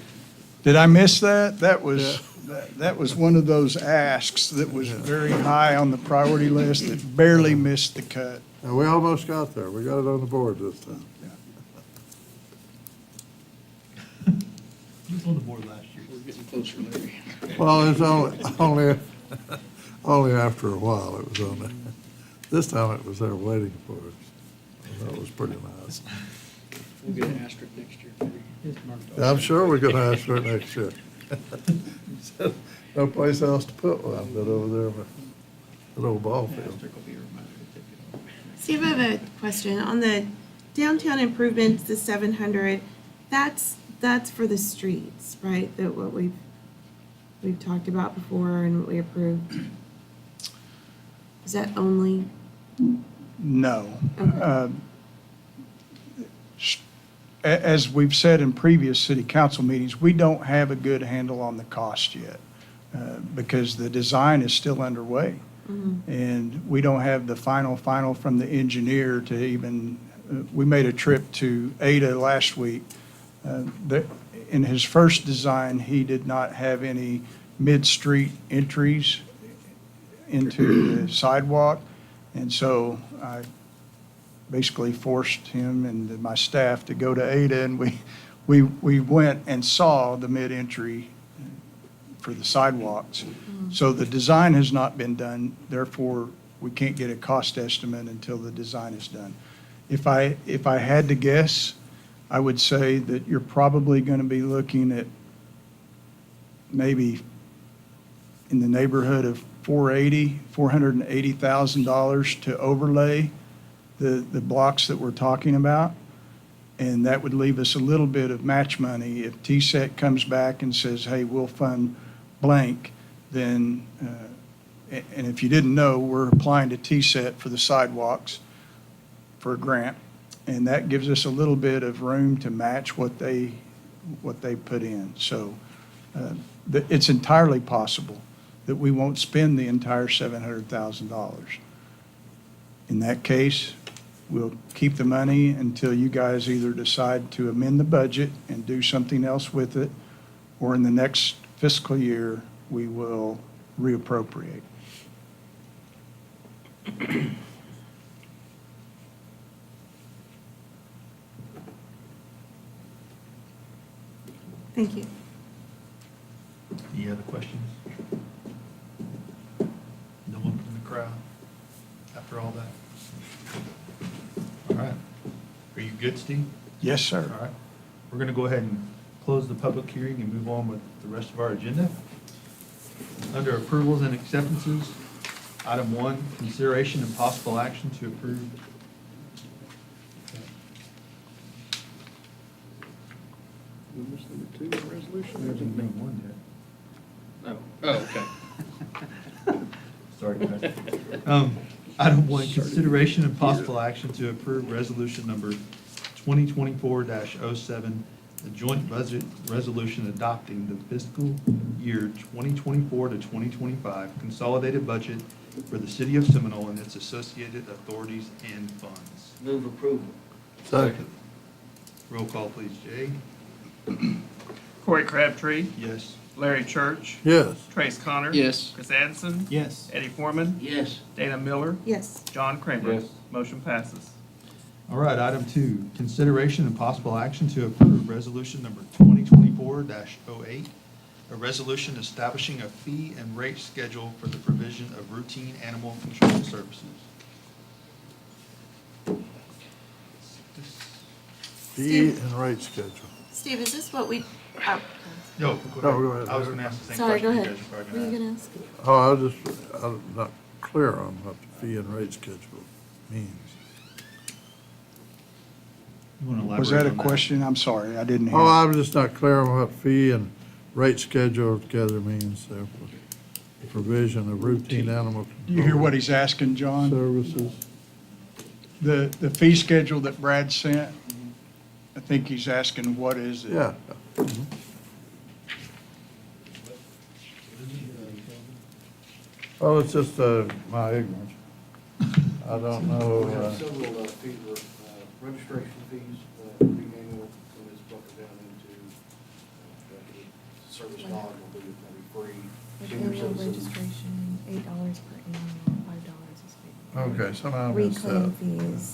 Did I miss that? That was one of those asks that was very high on the priority list that barely missed the cut. And we almost got there. We got it on the board this time. He was on the board last year. We're getting closer, Larry. Well, it's only after a while it was on there. This time it was there waiting for us. That was pretty nice. We'll get an asterisk next year. I'm sure we're going to ask for it next year. No place else to put one but over there in the old ball field. Steve, I have a question. On the downtown improvements, the 700, that's for the streets, right? That what we've talked about before and what we approved. Is that only? No. Okay. As we've said in previous city council meetings, we don't have a good handle on the cost yet because the design is still underway. Mm-hmm. And we don't have the final from the engineer to even, we made a trip to Ada last week. In his first design, he did not have any mid-street entries into the sidewalk. And so I basically forced him and my staff to go to Ada, and we went and saw the mid-entry for the sidewalks. So the design has not been done, therefore we can't get a cost estimate until the design is done. If I had to guess, I would say that you're probably going to be looking at maybe in the neighborhood of $480,000 to overlay the blocks that we're talking about. And that would leave us a little bit of match money. If TSET comes back and says, hey, we'll fund blank, then, and if you didn't know, we're applying to TSET for the sidewalks for a grant. And that gives us a little bit of room to match what they put in. So it's entirely possible that we won't spend the entire $700,000. In that case, we'll keep the money until you guys either decide to amend the budget and do something else with it, or in the next fiscal year, we will reappropriate. Thank you. Any other questions? No one from the crowd after all that? All right. Are you good, Steve? Yes, sir. All right. We're going to go ahead and close the public hearing and move on with the rest of our agenda. Under approvals and acceptances, item 1, consideration and possible action to approve. What's number 2 in the resolution? There's only one yet. Oh, okay. Sorry, guys. Item 1, consideration and possible action to approve resolution number 2024-07, the joint budget resolution adopting the fiscal year 2024 to 2025 consolidated budget for the city of Seminole and its associated authorities and funds. Move approval. Second. Roll call, please, Jay. Corey Crabtree, Yes. Larry Church, Yes. Trace Connor. Yes. Chris Anderson, Yes. Eddie Foreman, Yes. Dana Miller, Yes. John Kramer. Yes. Motion passes. All right, item 2, consideration and possible action to approve resolution number 2024-08, a resolution establishing a fee and rate schedule for the provision of routine animal control services. Fee and rate schedule. Steve, is this what we, No, go ahead. I was going to ask the same sorry, question go you ahead. guys are probably What are you going to going ask. to ask? Oh, I'm not clear on what the fee and rate schedule means. You want to Was that a elaborate on question? I'm sorry, I didn't hear. Oh, I'm just not clear on what fee and rate schedule together means. The provision of routine animal Do you hear what he's asking, John? services. The fee schedule that Brad sent, I think he's asking what is it? Yeah. Well, it's just my ignorance. I don't know. We have several fees, registration fees, being annual, and it's broken down into service log will be maybe free. Senior Annual citizens. registration, $8 per animal, $5 is fee. Okay, somehow I missed Reclaim that. fees,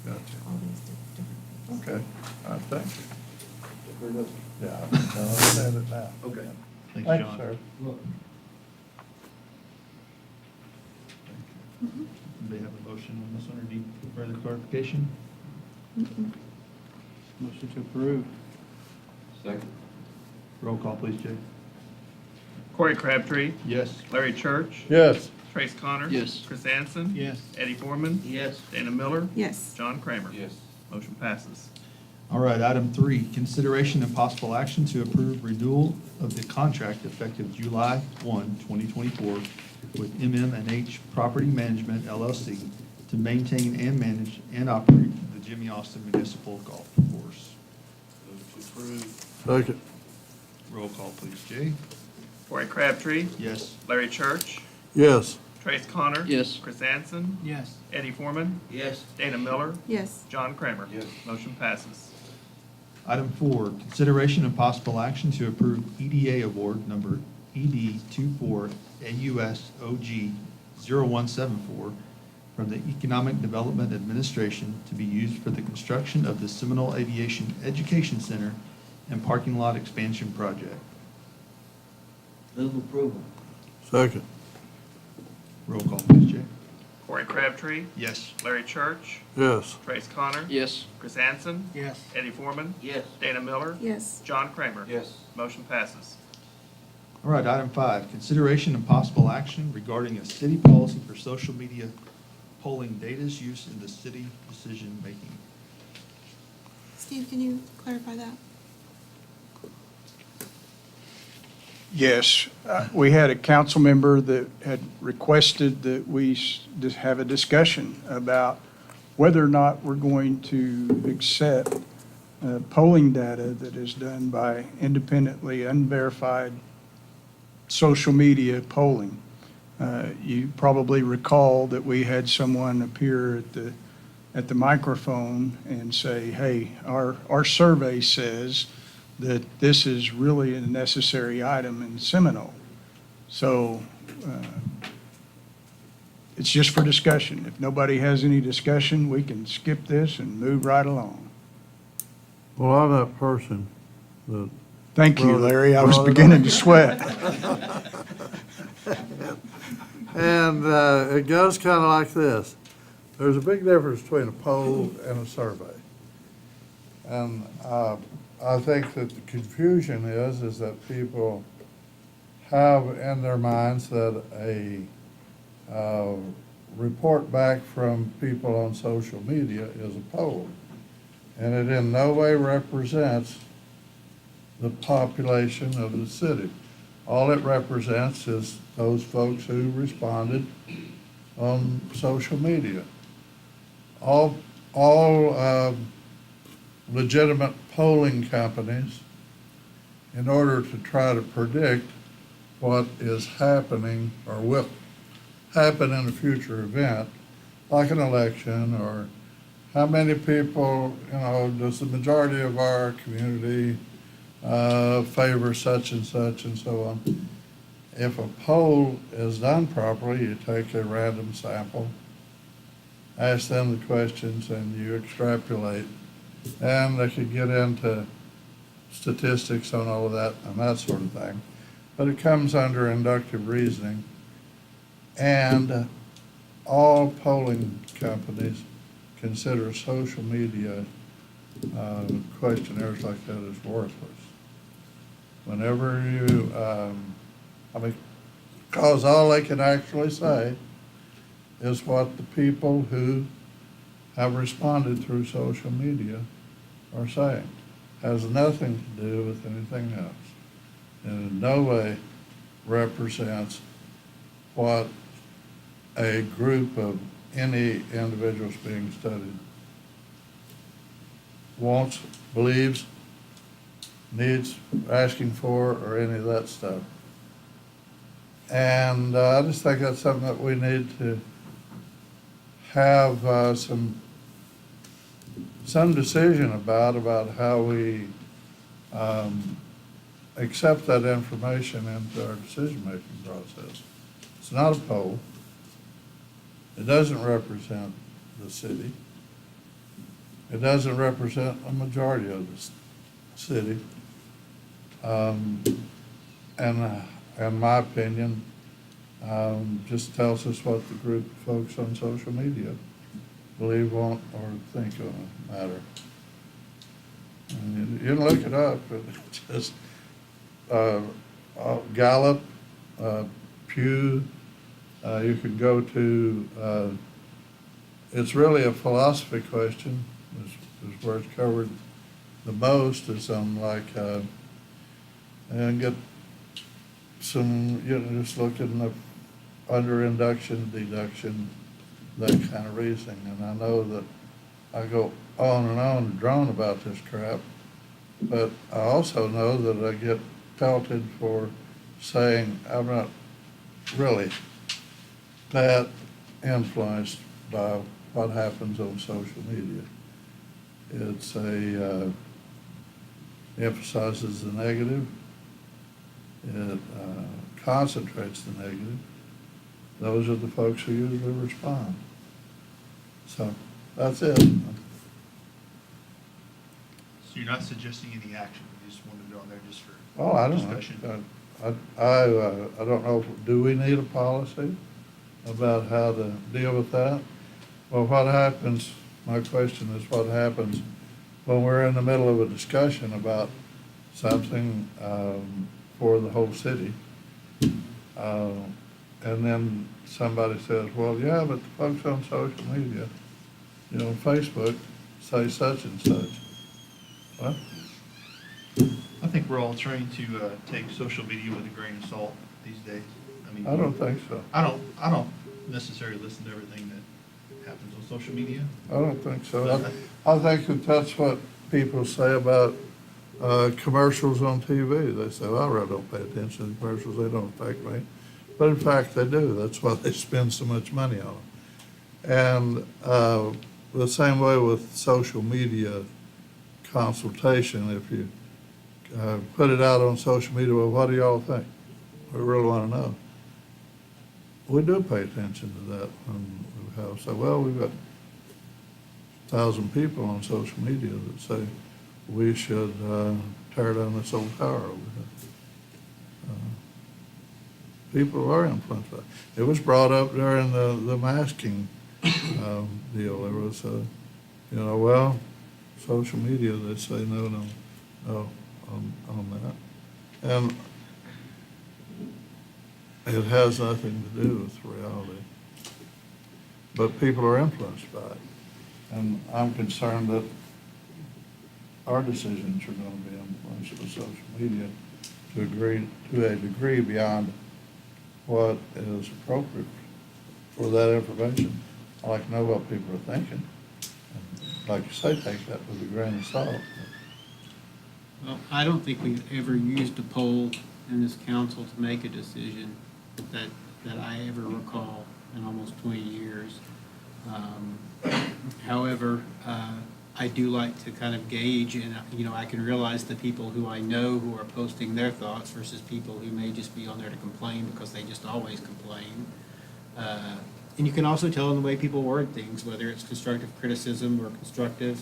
Gotcha. all these different fees. Okay, all right, thank you. Clear enough? Yeah, I understand it now. Okay. Thanks, Thanks, John. sir. Do they have a motion on this one, or need further clarification? Motion to approve. Second. Roll call, please, Jay. Corey Crabtree, Yes. Larry Church, Yes. Trace Connor. Yes. Chris Anderson. Yes. Eddie Foreman, Yes. Dana Miller, Yes. John Kramer. Yes. Motion passes. All right, item 3, consideration and possible action to approve renewal of the contract effective July 1, 2024 with MM&H Property Management LLC to maintain and manage and operate the Jimmy Austin Municipal Golf Course. Second. Roll call, please, Jay. Corey Crabtree, Yes. Larry Church, Yes. Trace Connor. Yes. Chris Anderson, Yes. Eddie Foreman, Yes. Dana Miller, Yes. John Kramer. Yes. Motion passes. Item 4, consideration and possible action to approve EDA award number ED 24 AUSOG 0174 from the Economic Development Administration to be used for the construction of the Seminole Aviation Education Center and parking lot expansion project. Move approval. Second. Roll call, please, Jay. Corey Crabtree, Yes. Larry Church, Yes. Trace Connor, Yes. Chris Anson, Yes. Eddie Foreman, Yes. Dana Miller, Yes. John Kramer. Yes. Motion passes. All right, item 5, consideration and possible action regarding a city policy for social media polling data's use in the city decision-making. Steve, can you clarify that? Yes, we had a council member that had requested that we just have a discussion about whether or not we're going to accept polling data that is done by independently unverified social media polling. You probably recall that we had someone appear at the microphone and say, hey, our survey says that this is really a necessary item in Seminole. So it's just for discussion. If nobody has any discussion, we can skip this and move right along. Well, I'm that person that. Thank you, Brought it- Larry. I was brought it beginning up. to sweat. And it goes kind of like this. There's a big difference between a poll and a survey. And I think that the confusion is that people have in their minds that a report back from people on social media is a poll. And it in no way represents the population of the city. All it represents is those folks who responded on social media. All legitimate polling companies, in order to try to predict what is happening or will happen in a future event, like an election, or how many people, does the majority of our community favor such and so on. If a poll is done properly, you take a random sample, ask them the questions, and you extrapolate. And they could get into statistics on all of that and that sort of thing. But it comes under inductive reasoning. And all polling companies consider social media questionnaires like that as worthless. Whenever you, because all they can actually say is what the people who have responded through social media are saying. Has nothing to do with anything else. And in no way represents what a group of any individuals being studied wants, believes, needs, asking for, or any of that stuff. And I just think that's something that we need to have some decision about how we accept that information into our decision-making process. It's not a poll. It doesn't represent the city. It doesn't represent a majority of the city. And in my opinion, just tells us what the group of folks on social media believe, want, or think on a matter. And you can look it up, but it's just Gallup, Pew, you could go to, it's really a philosophy question, is where it's covered the most, is on like, and get some, just look at the under induction, deduction, that kind of reasoning. And I know that I go on and drone about this crap, but I also know that I get pelted for saying I'm not really that influenced by what happens on social media. It's emphasizes the negative. It concentrates the negative. Those are the folks who usually respond. So that's it. So you're not suggesting any action, you just wanted it on there just for Oh, I don't discussion? know. I don't know, do we need a policy? about how to deal with that. Well, what happens, my question is what happens when we're in the middle of a discussion about something for the whole city? And then somebody says, well, yeah, but the folks on social media, Facebook, say such and such. What? I think we're all trained to take social media with a grain of salt these days. mean, I don't think so. I don't necessarily listen to everything that happens on social media. I don't think so. I think that that's what people say about commercials on TV. They say, well, I really don't pay attention to commercials, they don't affect me. But in fact, they do. That's why they spend so much money on them. And the same way with social media consultation, if you put it out on social media, well, what do y'all think? We really want to know. We do pay attention to that when we have, so, well, we've got 1,000 people on social media that say we should tear down this old tower over here. People are influenced by it. It was brought up during the masking deal. There was, well, social media, they say no on that. And it has nothing to do with reality. But people are influenced by it. And I'm concerned that our decisions are going to be influenced by social media to a degree beyond what is appropriate for that information. I like to know what people are thinking. And like you say, take that with a grain of salt. Well, I don't think we've ever used a poll in this council to make a decision that I ever recall in almost 20 years. However, I do like to kind of gauge, and I can realize the people who I know who are posting their thoughts versus people who may just be on there to complain because they just always complain. And you can also tell in the way people word things, whether it's constructive criticism or constructive,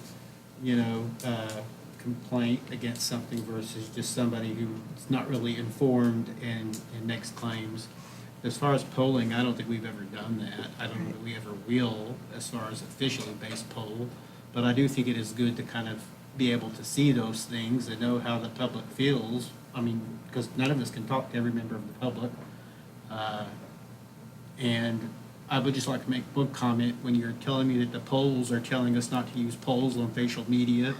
complaint against something versus just somebody who's not really informed and makes claims. As far as polling, I don't think we've ever done that. I don't know that we ever will as far as officially based poll. But I do think it is good to kind of be able to see those things and know how the public feels. I mean, because none of us can talk to every member of the public. And I would just like to make one comment. When you're telling me that the polls are telling us not to use polls on facial media,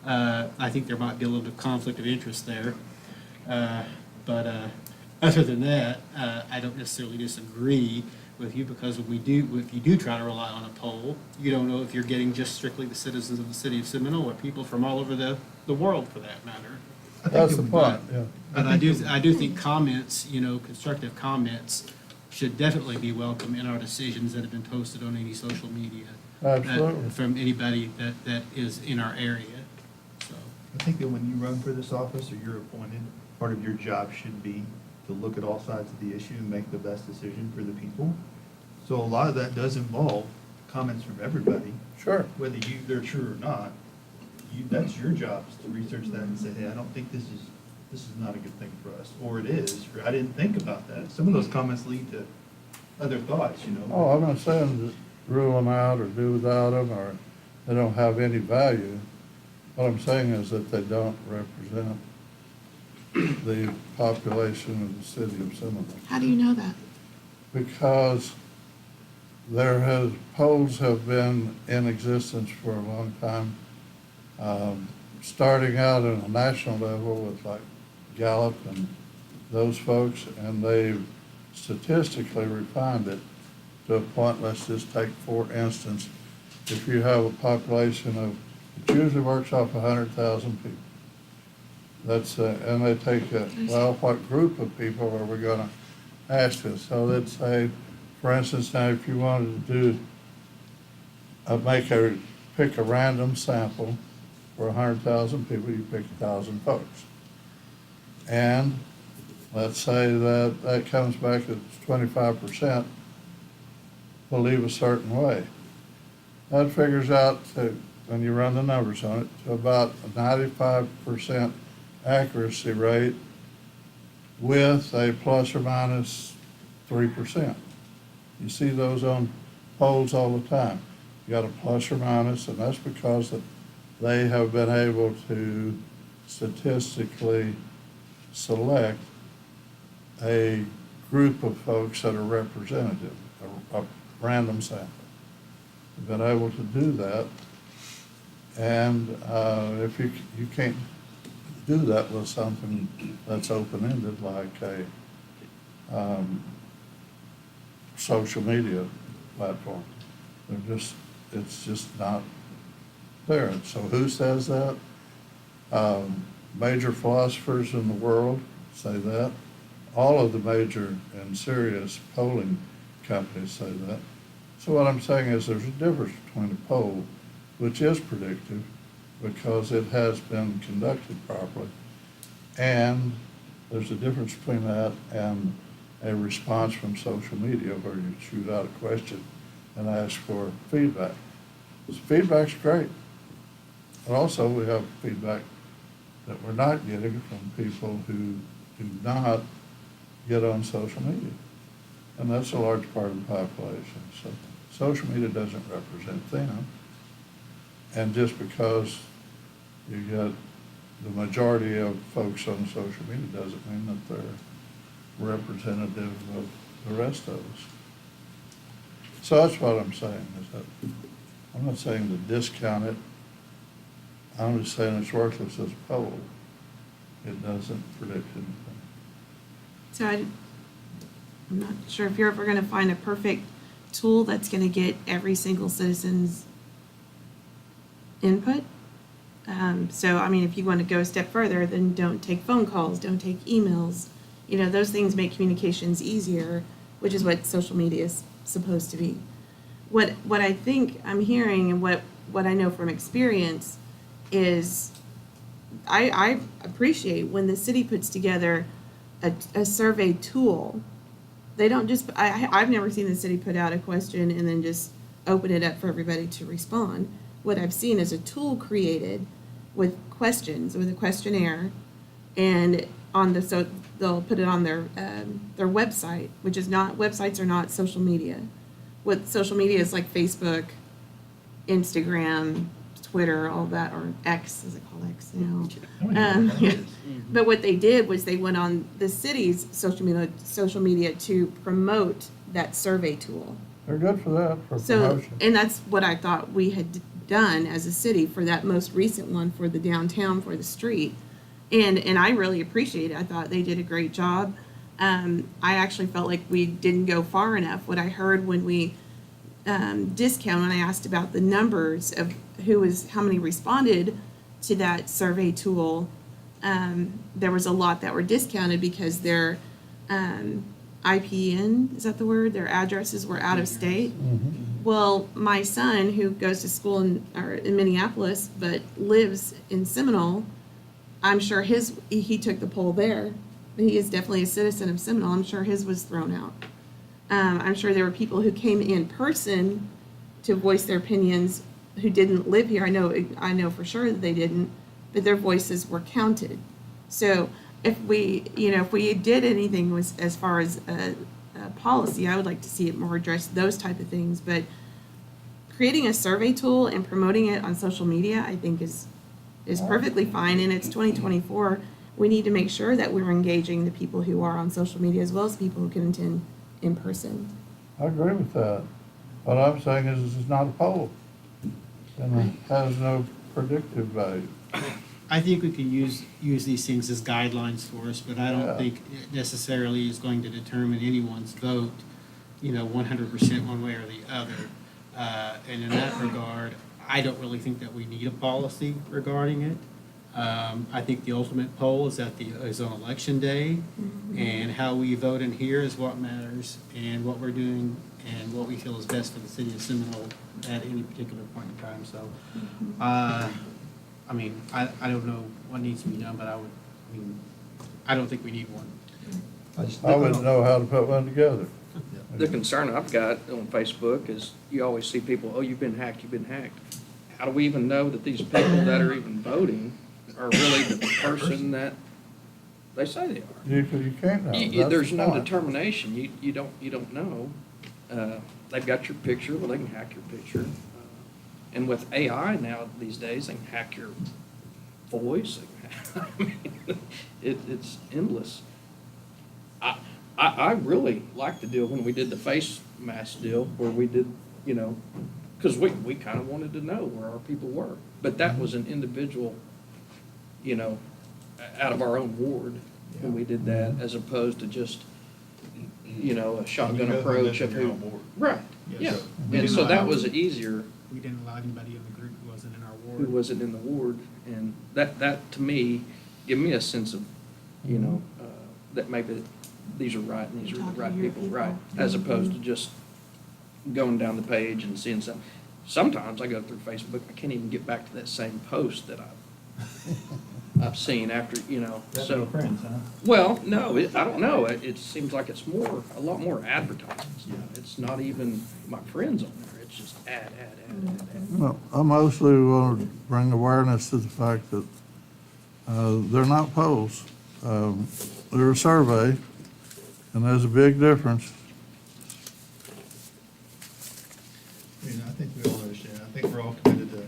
I think there might be a little bit of conflict of interest there. But other than that, I don't necessarily disagree with you, because if you do try to rely on a poll, you don't know if you're getting just strictly the citizens of the city of Seminole or people from all over the world, for that matter. That's the point, yeah. But I do think comments, constructive comments, should definitely be welcome in our decisions that have been posted on any social media. Absolutely. From anybody that is in our area. So I think that when you run for this office or you're appointed, part of your job should be to look at all sides of the issue and make the best decision for the people. So a lot of that does involve comments from everybody. Sure. Whether they're true or not, that's your job, is to research that and say, hey, I don't think this is not a good thing for us, or it is, or I didn't think about that. Some of those comments lead to other thoughts, Oh, I'm not saying just rule them out or do without them, or they don't have any value. What I'm saying is that they don't represent the population of the city of Seminole. How do you know that? Because polls have been in existence for a long time, starting out on a national level with like Gallup and those folks, and they've statistically refined it to a point. Let's just take, for instance, if you have a population of, it usually works off 100,000 people. That's, and they take, what group of people are we going to ask this? So let's say, for instance, now if you wanted to do, pick a random sample for 100,000 people, you pick 1,000 folks. And let's say that comes back at 25% believe a certain way. That figures out to, when you run the numbers on it, to about a 95% accuracy rate with a plus or minus 3%. You see those on polls all the time. You got a plus or minus, and that's because that they have been able to statistically select a group of folks that are representative, a random sample. They've been able to do that, and if you can't do that with something that's open-ended like a social media platform. It's just not there. So who says that? Major philosophers in the world say that. All of the major and serious polling companies say that. So what I'm saying is there's a difference between a poll, which is predictive because it has been conducted properly, and there's a difference between that and a response from social media where you shoot out a question and ask for feedback. This feedback's great. But also we have feedback that we're not getting from people who do not get on social media. And that's a large part of the population. So social media doesn't represent them. And just because you get the majority of folks on social media doesn't mean that they're representative of the rest of us. So that's what I'm saying, is that I'm not saying to discount it. I'm just saying it's worthless as a poll. It doesn't predict anything. So I'm not sure if you're ever gonna find a perfect tool that's gonna get every single citizen's input. So, I mean, if you want to go a step further, then don't take phone calls, don't take emails. You know, those things make communications easier, which is what social media is supposed to be. What I think I'm hearing and what I know from experience is I appreciate when the city puts together a survey tool. They don't just, I've never seen the city put out a question and then just open it up for everybody to respond. What I've seen is a tool created with questions, with a questionnaire, and so they'll put it on their website, which is not, websites are not social media. What social media is like Facebook, Instagram, Twitter, all that, or X, is it called X now? Yeah. But what they did was they went on the city's social media to promote that survey tool. They're good for that, for So, promotion. and that's what I thought we had done as a city for that most recent one for the downtown, for the street. And I really appreciate it. I thought they did a great job. I actually felt like we didn't go far enough. What I heard when we when I asked about the numbers of how many responded to that survey tool, there was a lot that were discounted because their IPN, is that the word? Their addresses were out of state. Well, my son, who goes to school in Minneapolis but lives in Seminole, I'm sure he took the poll there. He is definitely a citizen of Seminole. I'm sure his was thrown out. I'm sure there were people who came in person to voice their opinions who didn't live here. I know for sure that they didn't, but their voices were counted. So if we did anything as far as a policy, I would like to see it more address those type of things. But creating a survey tool and promoting it on social media, I think is perfectly fine. And it's 2024. We need to make sure that we're engaging the people who are on social media as well as people who can attend in person. I agree with that. What I'm saying is this is not a poll, and it has no predictive value. I think we can use these things as guidelines for us, but I don't think it necessarily is going to determine anyone's vote, 100% one way or the other. And in that regard, I don't really think that we need a policy regarding it. I think the ultimate poll is on election day, and how we vote in here is what matters, and what we're doing and what we feel is best for the city of Seminole at any particular point in time. So, I don't know what needs to be done, but I don't think we need one. I wouldn't know how to put one together. The concern I've got on Facebook is you always see people, oh, you've been hacked, you've been hacked. How do we even know that these people that are even voting are really the person that they say they are? You can't know. That's There's the no point. determination. You don't know. they've got your picture, well, they can hack your picture. And with AI now these days, they can hack your voice. I mean, it's endless. I really liked the deal when we did the face mask deal, where we did, you know, because we kind of wanted to know where our people were. But that was an individual, you know, out of our own ward when we did that, as opposed to just, you know, a shotgun approach of who. Right, yeah. so And so that was easier. We didn't allow anybody in the group who wasn't in our ward. Who wasn't in the ward, and that to me, give me a sense of, you know, that maybe these are right and these are the Talking right to your people, right? people. As opposed to just going down the page and seeing something. Sometimes I go through Facebook, I can't even get back to that same post that I've seen after, you know, so. friends, huh? Well, no, I don't know. It seems like it's a lot more advertisements now. It's not even my friends on there. It's just ad. Well, I mostly want to bring awareness to the fact that they're not polls. They're a survey, and there's a big difference. I mean, I think we all understand. I think we're all committed to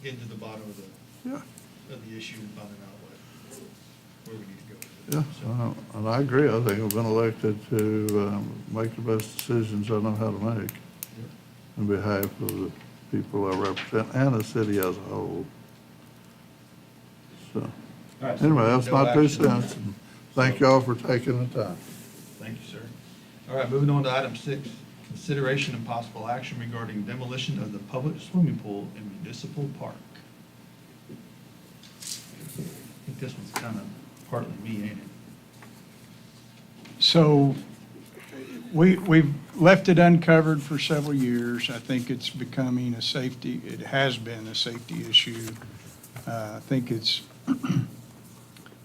getting to the bottom of the issue and finding out where we need to go with Yeah, it. So, and I agree. I think I've been elected to make the best decisions I know how to make on behalf of the people I represent and the city as a whole. So, all right, so anyway, that's no my 2 action. cents. And thank y'all for taking the time. Thank you, sir. All right, moving on to item 6, consideration and possible action regarding demolition of the public swimming pool in Municipal Park. I think this one's kind of partly me, ain't it? So we've left it uncovered for several years. I think it's becoming it has been a safety issue. I think it's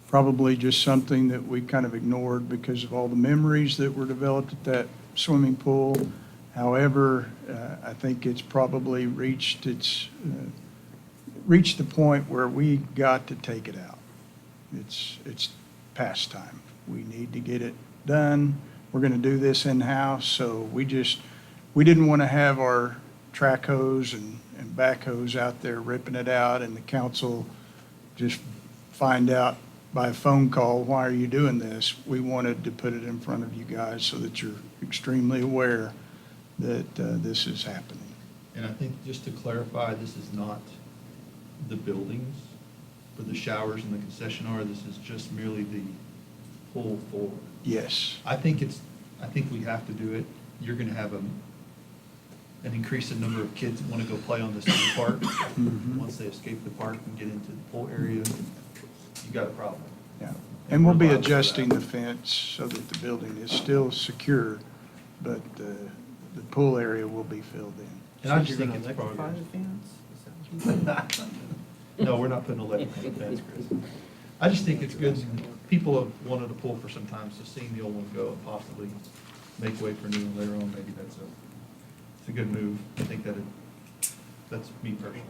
probably just something that we kind of ignored because of all the memories that were developed at that swimming pool. However, I think it's probably reached the point where we got to take it out. It's past time. We need to get it done. We're going to do this in-house, so we didn't want to have our track hose and backhoes out there ripping it out, and the council just find out by a phone call, why are you doing this? We wanted to put it in front of you guys so that you're extremely aware that this is happening. And I think just to clarify, this is not the buildings for the showers and the concessionaire. This is just merely the pool floor. Yes. I think we have to do it. You're gonna have an increase in number of kids that wanna go play on the city park. Once they escape the park and get into the pool area, you got a problem. Yeah. And we'll be adjusting the fence so that the building is still secure, but the pool area will be filled in. And I just think it's progress. No, we're not putting electric on the fence, Chris. I just think it's good. People have wanted a pool for some time, so seeing the old one go and possibly make way for a new one later on, maybe it's a good move. I think that's me personally.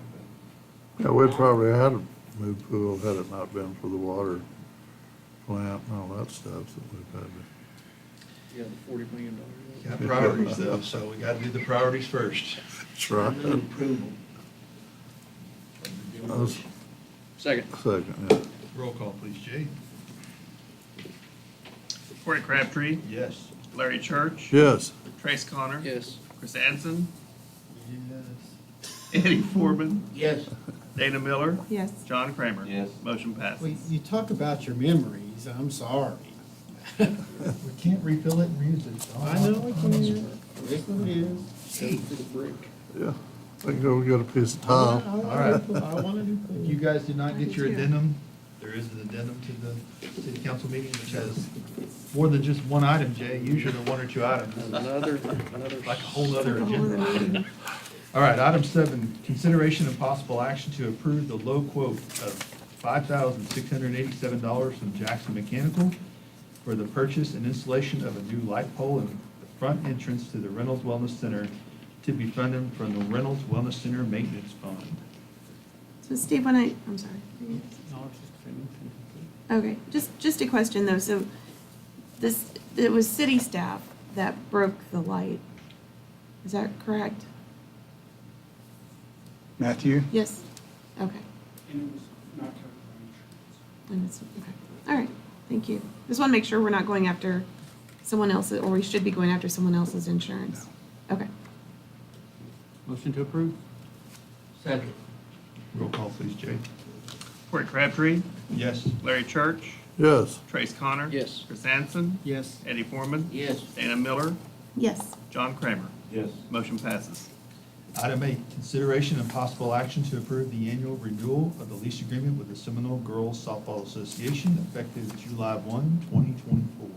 Yeah, we'd probably had a new pool had it not been for the water plant and all that stuff that we've had to. Yeah, the $40 million. Got priorities though, so we gotta do the priorities first. That's right. Second. Second, yeah. Roll call, please, Jay. Corey Crabtree, Yes. Larry Church, Yes. Trace Connor, Yes. Chris Anson, Yes. Eddie Foreman, Yes. Dana Miller, Yes. John Kramer. Yes. Motion Well, passes. you talk about your memories, I'm sorry. We can't refill it and reuse it. I know we can. It is what it is. For the brick. Yeah. I can go get a piece of I tile. want to do. If you guys did not get your addendum, there is an addendum to the city council meeting, which has more than just one item, Jay. Usually there are 1 or 2 items. Another. Like a whole other agenda. All right, item 7, consideration and possible action to approve the low quote of $5,687 from Jackson Mechanical for the purchase and installation of a new light pole in the front entrance to the Reynolds Wellness Center to be funded from the Reynolds Wellness Center Maintenance Fund. So Steve, I'm sorry. Okay, just a question though. So it was city staff that broke the light Is that correct? Matthew? Yes? Okay. And it was not covered by insurance. And it's, okay. All right, thank you. Just want to make sure we're not going after someone else's, or we should be going after someone else's insurance. Okay. Motion to approve? Second. Roll call, please, Jay. Corey Crabtree, Yes. Larry Church, Yes. Trace Connor. Yes. Chris Anson, Yes. Eddie Foreman, Yes. Dana Miller, Yes. John Kramer. Yes. Motion passes. Item 8, consideration and possible action to approve the annual renewal of the lease agreement with the Seminole Girls Softball Association effective July 1, 2024.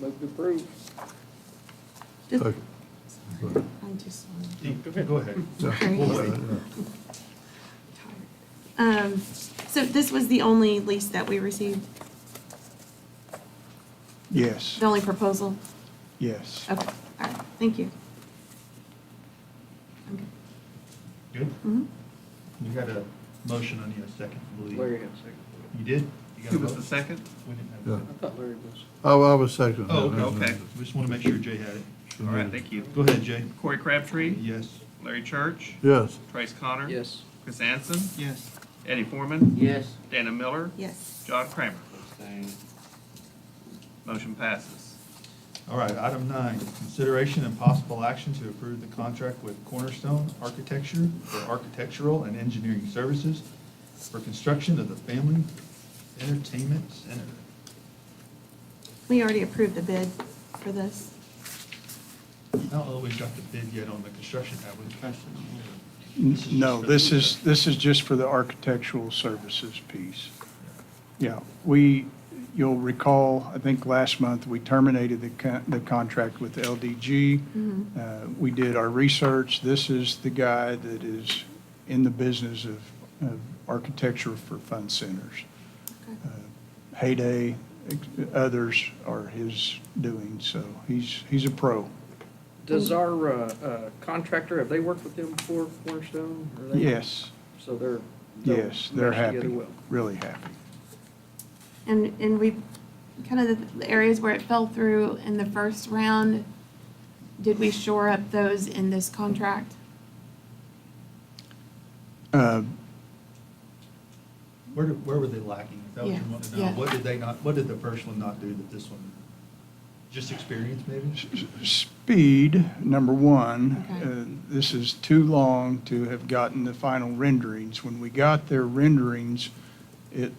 Move to approve. Just- Second. I'm too slow. Go ahead. Sorry. We'll wait. So this was the only lease that we received, Yes, the only proposal? yes. Okay, all right, thank you. Okay. Good? Mhm. You had a motion on you, a second, I believe. Larry had a second. You did? You got a Who was vote? the second? We didn't have a Yeah. second. I thought Larry was. Oh, I was second. Oh, okay. We just want to make sure Jay had it. All right, thank you. Go ahead, Jay. Corey Crabtree, Yes. Larry Church, Yes. Trace Connor. Yes. Chris Anson, Yes. Eddie Foreman, Yes. Dana Miller, Yes. John Kramer. Motion passes. All right, item 9, consideration and possible action to approve the contract with Cornerstone Architecture for architectural and engineering services for construction of the Family Entertainment Center. We already approved the bid for this. I don't know if we've got the bid yet on the construction, have we? No, this is just for the architectural services piece. Yeah, you'll recall, I think last month, we terminated the contract with LDG. We did our research. This is the guy that is in the business of architecture for fun centers. Heyday, others are his doing, so he's a pro. Does our contractor, have they worked with them before, Cornerstone? Or they- Yes, So they're. yes, they're mesh happy, together well. really happy. And we, kind of the areas where it fell through in the first round, did we shore up those in this contract? Where were they lacking? Is that what you Yeah, want to know? yeah. What did the first one not do that this one, just experience maybe? Speed, number one. Okay. This is too long to have gotten the final renderings. When we got their renderings, it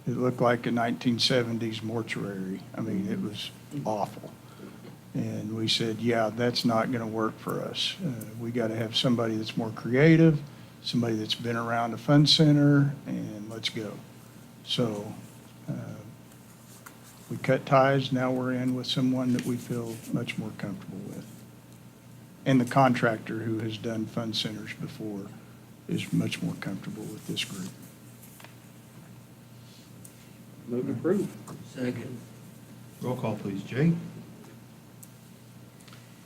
looked like a 1970s mortuary. I mean, it was awful. And we said, yeah, that's not going to work for us. We got to have somebody that's more creative, somebody that's been around a fun center, and let's go. So we cut ties. Now we're in with someone that we feel much more comfortable with. And the contractor who has done fun centers before is much more comfortable with this group. Move to approve. Second. Roll call, please. Jay?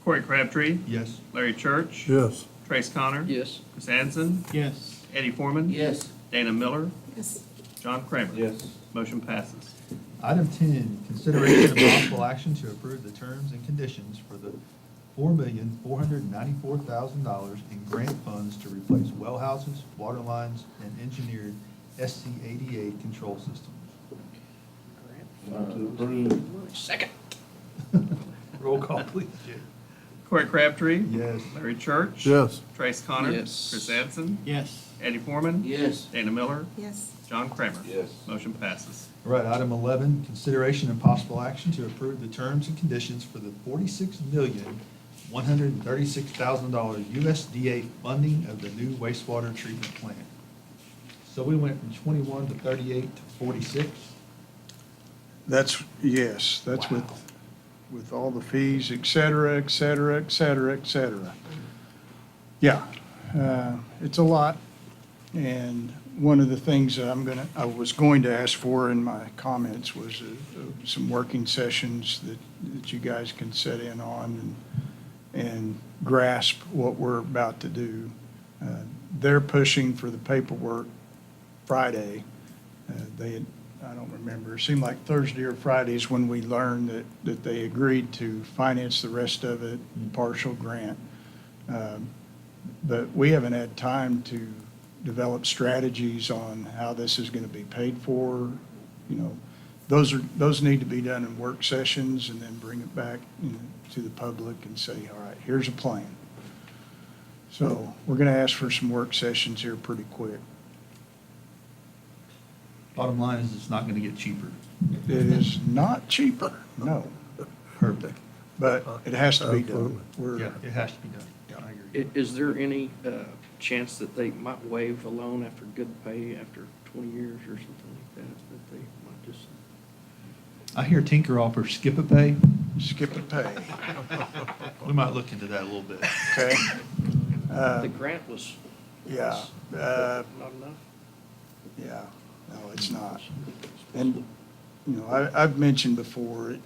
Corey Crabtree, Yes. Larry Church, Yes. Trace Connor. Yes. Chris Anson, Yes. Eddie Foreman. Yes. Dana Miller, Yes. John Kramer. Yes. Motion passes. Item 10, consideration of possible action to approve the terms and conditions for the $4,494,000 in grant funds to replace well houses, water lines, and engineered SC-88 control systems. Move to approve. Second. Roll call, please, Jay. Corey Crabtree, Yes. Larry Church. Yes. Trace Connor. Yes. Chris Anson, Yes. Eddie Foreman. Yes. Dana Miller, Yes. John Kramer. Yes. Motion passes. All right, item 11, consideration and possible action to approve the terms and conditions for the $46,136,000 USDA funding of the new wastewater treatment plant. So we went from 21 to 38 to 46. That's Wow. with all the fees, et cetera, et cetera, et cetera, et cetera. Yeah, it's a lot. And one of the things that I was going to ask for in my comments was some working sessions that you guys can set in on and grasp what we're about to do. They're pushing for the paperwork Friday. They had I don't remember, it seemed like Thursday or Fridays when we learned that they agreed to finance the rest of it, partial grant. But we haven't had time to develop strategies on how this is going to be paid for. You know, those need to be done in work sessions and then bring it back, you know, to the public and say, all right, here's a plan. So we're going to ask for some work sessions here pretty quick. Bottom line is, it's not gonna get cheaper. It is not cheaper, no, Perfect. but it has to be done. Yeah, it has to be done. I agree. Is there any chance that they might waive a loan after good pay after 20 years or something like that, that they might just? I hear Tinker offers skip a pay. Skip a pay, We might look into that a little bit. okay? The grant was. Yeah, Not enough? yeah, no, it's not. And, you know, I've mentioned before,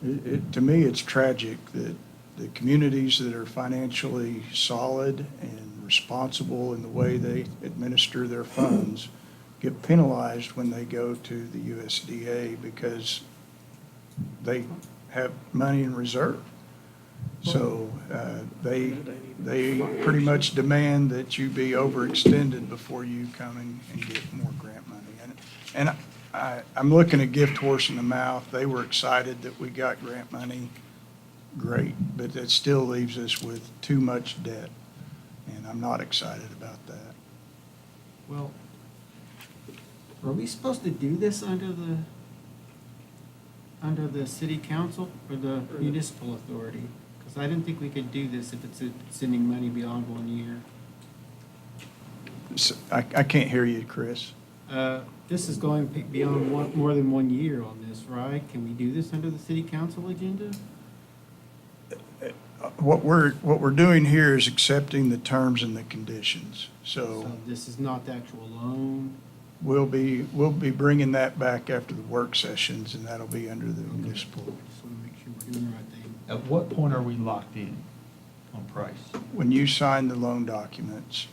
to me, it's tragic that the communities that are financially solid and responsible in the way they administer their funds get penalized when they go to the USDA because they have money in reserve. So they pretty much demand that you be overextended before you come and get more grant money. And I'm looking a gift horse in the mouth. They were excited that we got grant money. Great, but that still leaves us with too much debt, and I'm not excited about that. Well, are we supposed to do this under the city council or the municipal authority? Because I didn't think we could do this if it's sending money beyond 1 year. So, I can't hear you, Chris. This is going beyond more than 1 year on this, right? Can we do this under the city council agenda? What we're doing here is accepting the terms and the conditions. So This is not the actual loan? we'll be bringing that back after the work sessions, and that'll be under the municipal. I just want to make sure we're doing the right thing. At what point are we locked in on price? When you sign the loan documents,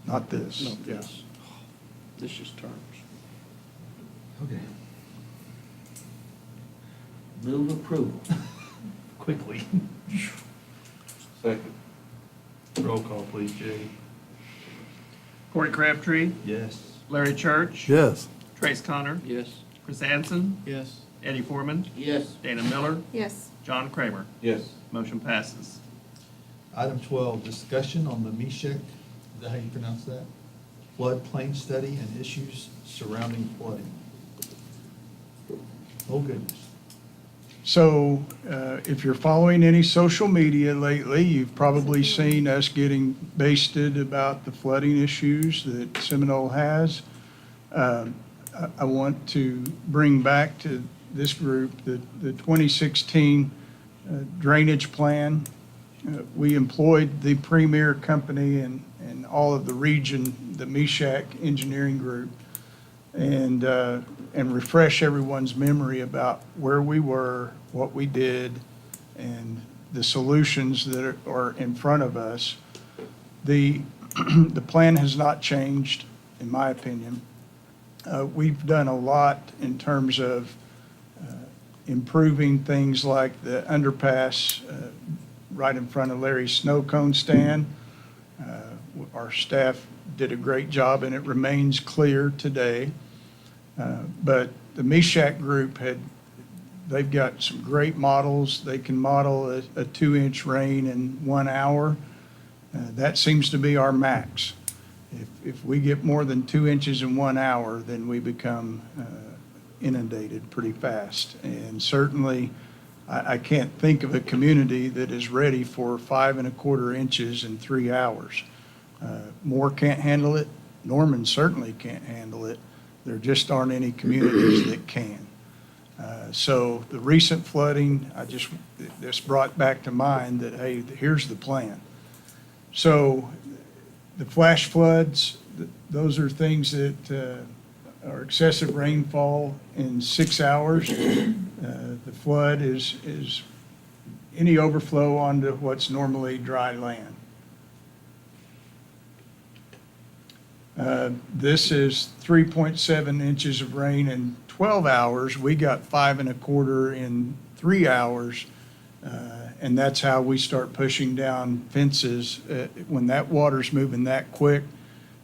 not this. Not Yeah. this. This is terms. Okay. Move approval. Quickly. Second. Roll call, please, Jay. Corey Crabtree, Yes. Larry Church, Yes. Trace Connor, Yes. Chris Anson, Yes. Eddie Foreman, Yes. Dana Miller, Yes. John Kramer. Yes. Motion passes. Item 12, discussion on the Meshach, is that how you pronounce that? Floodplain study and issues surrounding flooding. Oh goodness. So if you're following any social media lately, you've probably seen us getting basted about the flooding issues that Seminole has. I want to bring back to this group the 2016 drainage plan. We employed the premier company in all of the region, the Meshach Engineering Group, and refresh everyone's memory about where we were, what we did, and the solutions that are in front of us. The plan has not changed, in my opinion. We've done a lot in terms of improving things like the underpass right in front of Larry's snow cone stand. Our staff did a great job, and it remains clear today. But the Meshach group they've got some great models. They can model a 2-inch rain in 1 hour. That seems to be our max. If we get more than 2 inches in 1 hour, then we become inundated pretty fast. And certainly, I can't think of a community that is ready for 5 1/4 inches in 3 hours. Moore can't handle it. Norman certainly can't handle it. There just aren't any communities that can. So the recent flooding, this brought back to mind that, hey, here's the plan. So the flash floods, those are things that are excessive rainfall in 6 hours. The flood is any overflow onto what's normally dry land. This is 3.7 inches of rain in 12 hours. We got 5.25 in 3 hours. And that's how we start pushing down fences. When that water's moving that quick,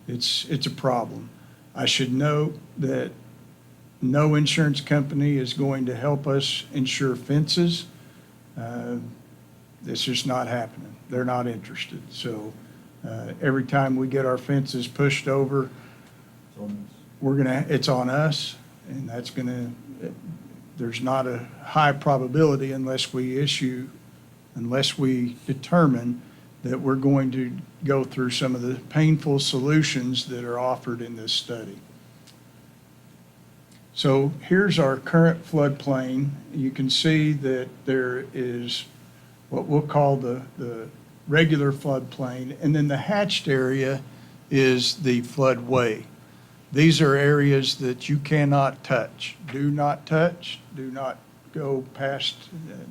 it's a problem. I should note that no insurance company is going to help us insure fences. It's just not happening. They're not interested. So every time we get our fences pushed over, it's on us, and that's gonna, there's not a high probability unless we determine that we're going to go through some of the painful solutions that are offered in this study. So here's our current floodplain. You can see that there is what we'll call the regular floodplain, and then the hatched area is the floodway. These are areas that you cannot touch. Do not touch, do not go past,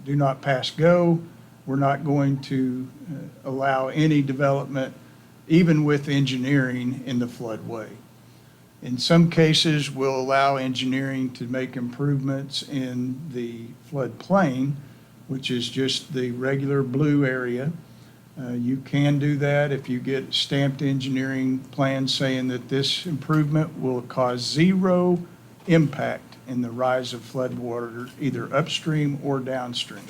do not pass go. We're not going to allow any development, even with engineering, in the floodway. In some cases, we'll allow engineering to make improvements in the floodplain, which is just the regular blue area. You can do that if you get stamped engineering plans saying that this improvement will cause zero impact in the rise of floodwater, either upstream or downstream.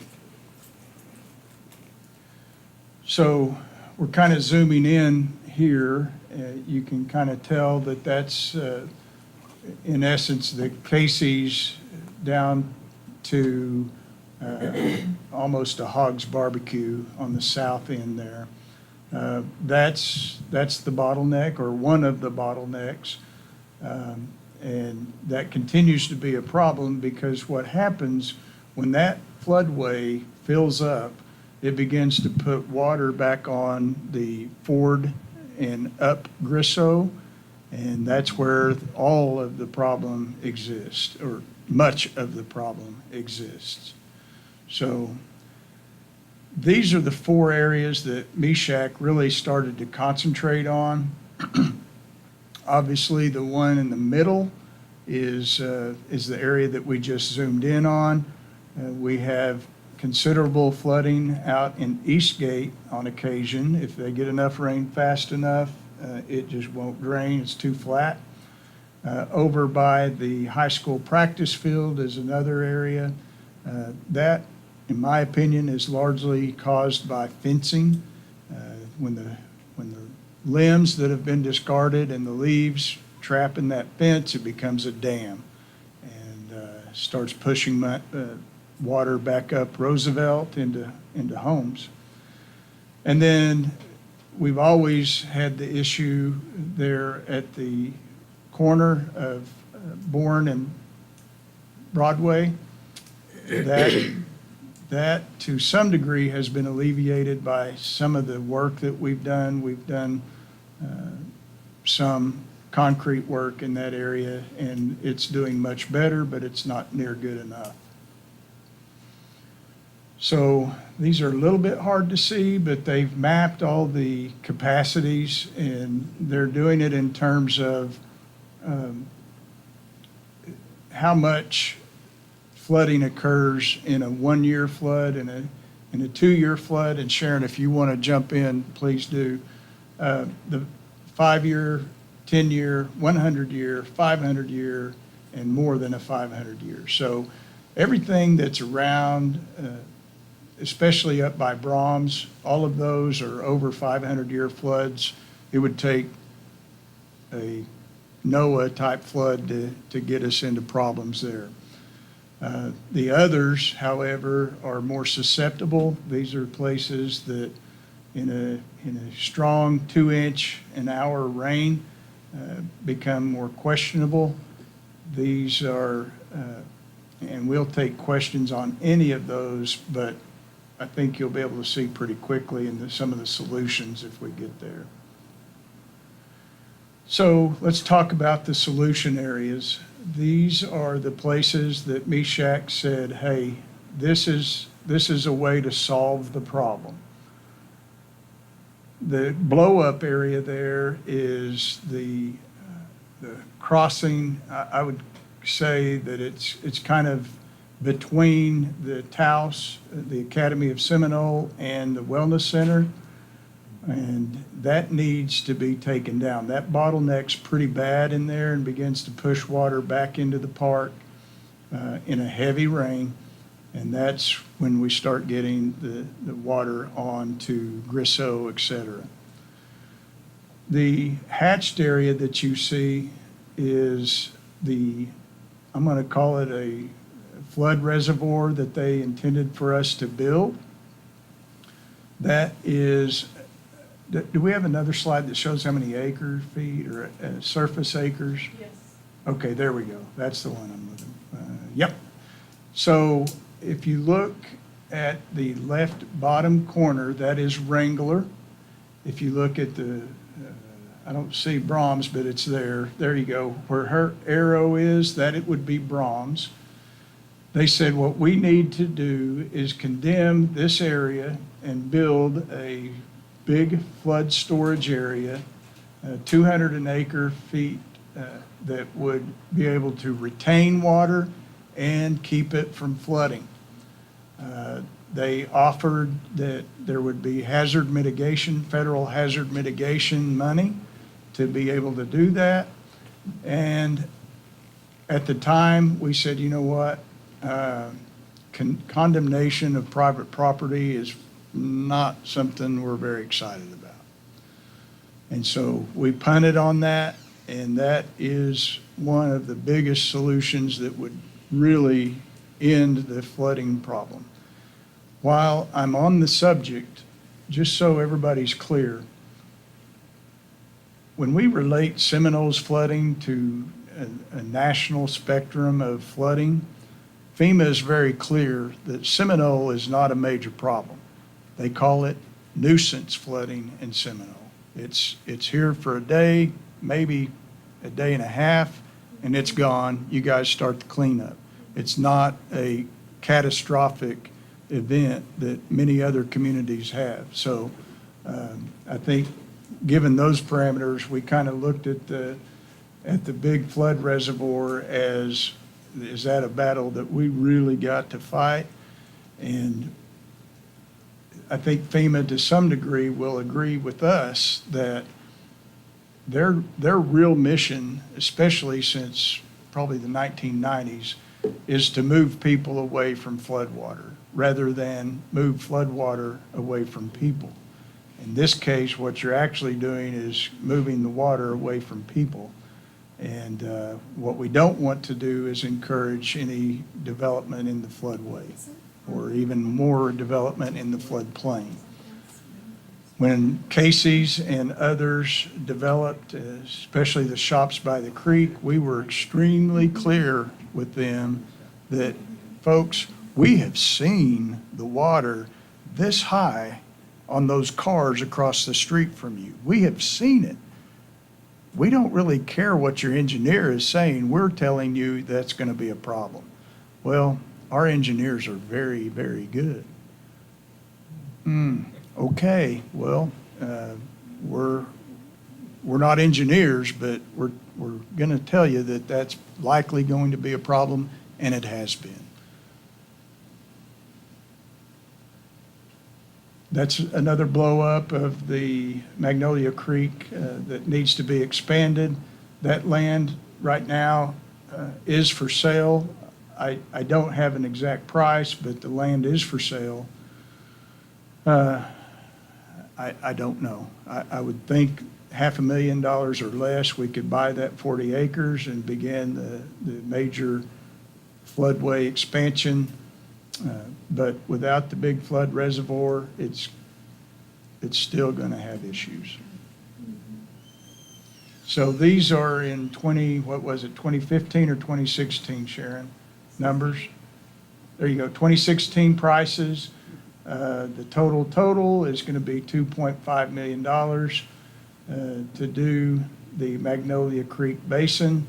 So we're kind of zooming in here. You can kind of tell that that's, in essence, the Casey's down to almost a Hog's Barbecue on the south end there. That's the bottleneck, or one of the bottlenecks. And that continues to be a problem, because what happens when that floodway fills up, it begins to put water back on the Ford and up Grisso, and that's where all of the problem exists, or much of the problem exists. So these are the 4 areas that MESHAC really started to concentrate on. Obviously, the one in the middle is the area that we just zoomed in on. We have considerable flooding out in Eastgate on occasion. If they get enough rain fast enough, it just won't drain. It's too flat. Over by the high school practice field is another area. That, in my opinion, is largely caused by fencing. When the limbs that have been discarded and the leaves trap in that fence, it becomes a dam and starts pushing water back up Roosevelt into homes. And then we've always had the issue there at the corner of Bourne and Broadway. That to some degree has been alleviated by some of the work that we've done. We've done some concrete work in that area, and it's doing much better, but it's not near good enough. So these are a little bit hard to see, but they've mapped all the capacities, and they're doing it in terms of how much flooding occurs in a 1-year flood and a 2-year flood. And Sharon, if you want to jump in, please do. The 5-year, 10-year, 100-year, 500-year, and more than a 500-year. So everything that's around, especially up by Brahms, all of those are over 500-year floods. It would take a Noah-type flood to get us into problems there. The others, however, are more susceptible. These are places that in a strong 2-inch an hour rain become more questionable. These are, and we'll take questions on any of those, but I think you'll be able to see pretty quickly in some of the solutions if we get there. So let's talk about the solution areas. These are the places that MESHAC said, hey, this is a way to solve the problem. The blow-up area there is the the crossing, I would say that it's kind of between the Taos, the Academy of Seminole, and the Wellness Center. And that needs to be taken down. That bottleneck's pretty bad in there and begins to push water back into the park in a heavy rain. And that's when we start getting the water on to Grisseau, et cetera. The hatched area that you see is I'm going to call it a flood reservoir that they intended for us to build. That is, do we have another slide that shows how many acre feet or surface acres? Yes. Okay, there we go. That's the one I'm looking. Yep. So if you look at the left bottom corner, that is Wrangler. If you look at I don't see Brahms, but it's there. There you go. Where her arrow is, that it would be Brahms. They said what we need to do is condemn this area and build a big flood storage area, 200 acre feet that would be able to retain water and keep it from flooding. They offered that there would be hazard mitigation, federal hazard mitigation money to be able to do that. And at the time, we said, you know what? Condemnation of private property is not something we're very excited about. And so we punted on that, and that is one of the biggest solutions that would really end the flooding problem. While I'm on the subject, just so everybody's clear, when we relate Seminole's flooding to a national spectrum of flooding, FEMA is very clear that Seminole is not a major problem. They call it nuisance flooding in Seminole. It's here for a day, maybe a day and a half, and it's gone. You guys start the cleanup. It's not a catastrophic event that many other communities have. So I think given those parameters, we kind of looked at the big flood reservoir as, is that a battle that we really got to fight? And I think FEMA to some degree will agree with us that their real mission, especially since probably the 1990s, is to move people away from floodwater rather than move floodwater away from people. In this case, what you're actually doing is moving the water away from people. And what we don't want to do is encourage any development in the floodway or even more development in the floodplain. When Casey's and others developed, especially the shops by the creek, we were extremely clear with them that, folks, we have seen the water this high on those cars across the street from you. We have seen it. We don't really care what your engineer is saying. We're telling you that's going to be a problem. Well, our engineers are very, very good. Okay, well, we're not engineers, but we're going to tell you that that's likely going to be a problem, and it has been. That's another blow up of the Magnolia Creek that needs to be expanded. That land right now is for sale. I don't have an exact price, but the land is for sale. I don't know. I would think $500,000 or less, we could buy that 40 acres and begin the major floodway expansion. But without the big flood reservoir, it's still going to have issues. So these are in 2015 or 2016, Sharon, numbers? There you go, 2016 prices. The total is going to be $2.5 million to do the Magnolia Creek Basin.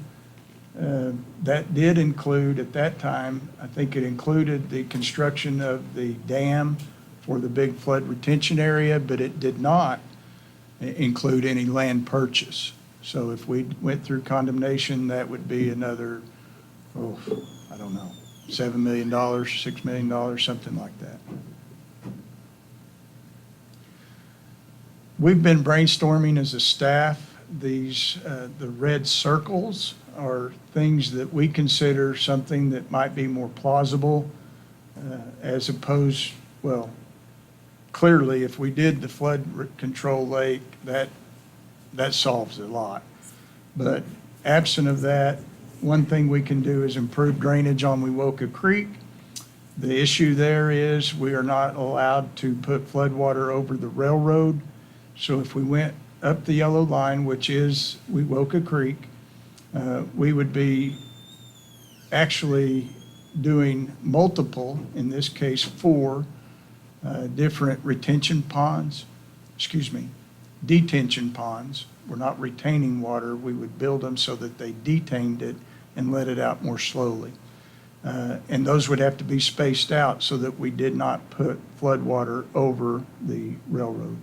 That did include, at that time, I think it included the construction of the dam for the big flood retention area, but it did not include any land purchase. So if we went through condemnation, that would be another, I don't know, $7 million, $6 million, something like that. We've been brainstorming as a staff. These, the red circles are things that we consider something that might be more plausible as opposed, well, clearly, if we did the flood control lake, that solves a lot. But absent of that, one thing we can do is improve drainage on Wewoka Creek. The issue there is we are not allowed to put floodwater over the railroad. So if we went up the yellow line, which is Wewoka Creek, we would be actually doing multiple, in this case 4, different detention ponds. We're not retaining water. We would build them so that they detained it and let it out more slowly. And those would have to be spaced out so that we did not put flood water over the railroad.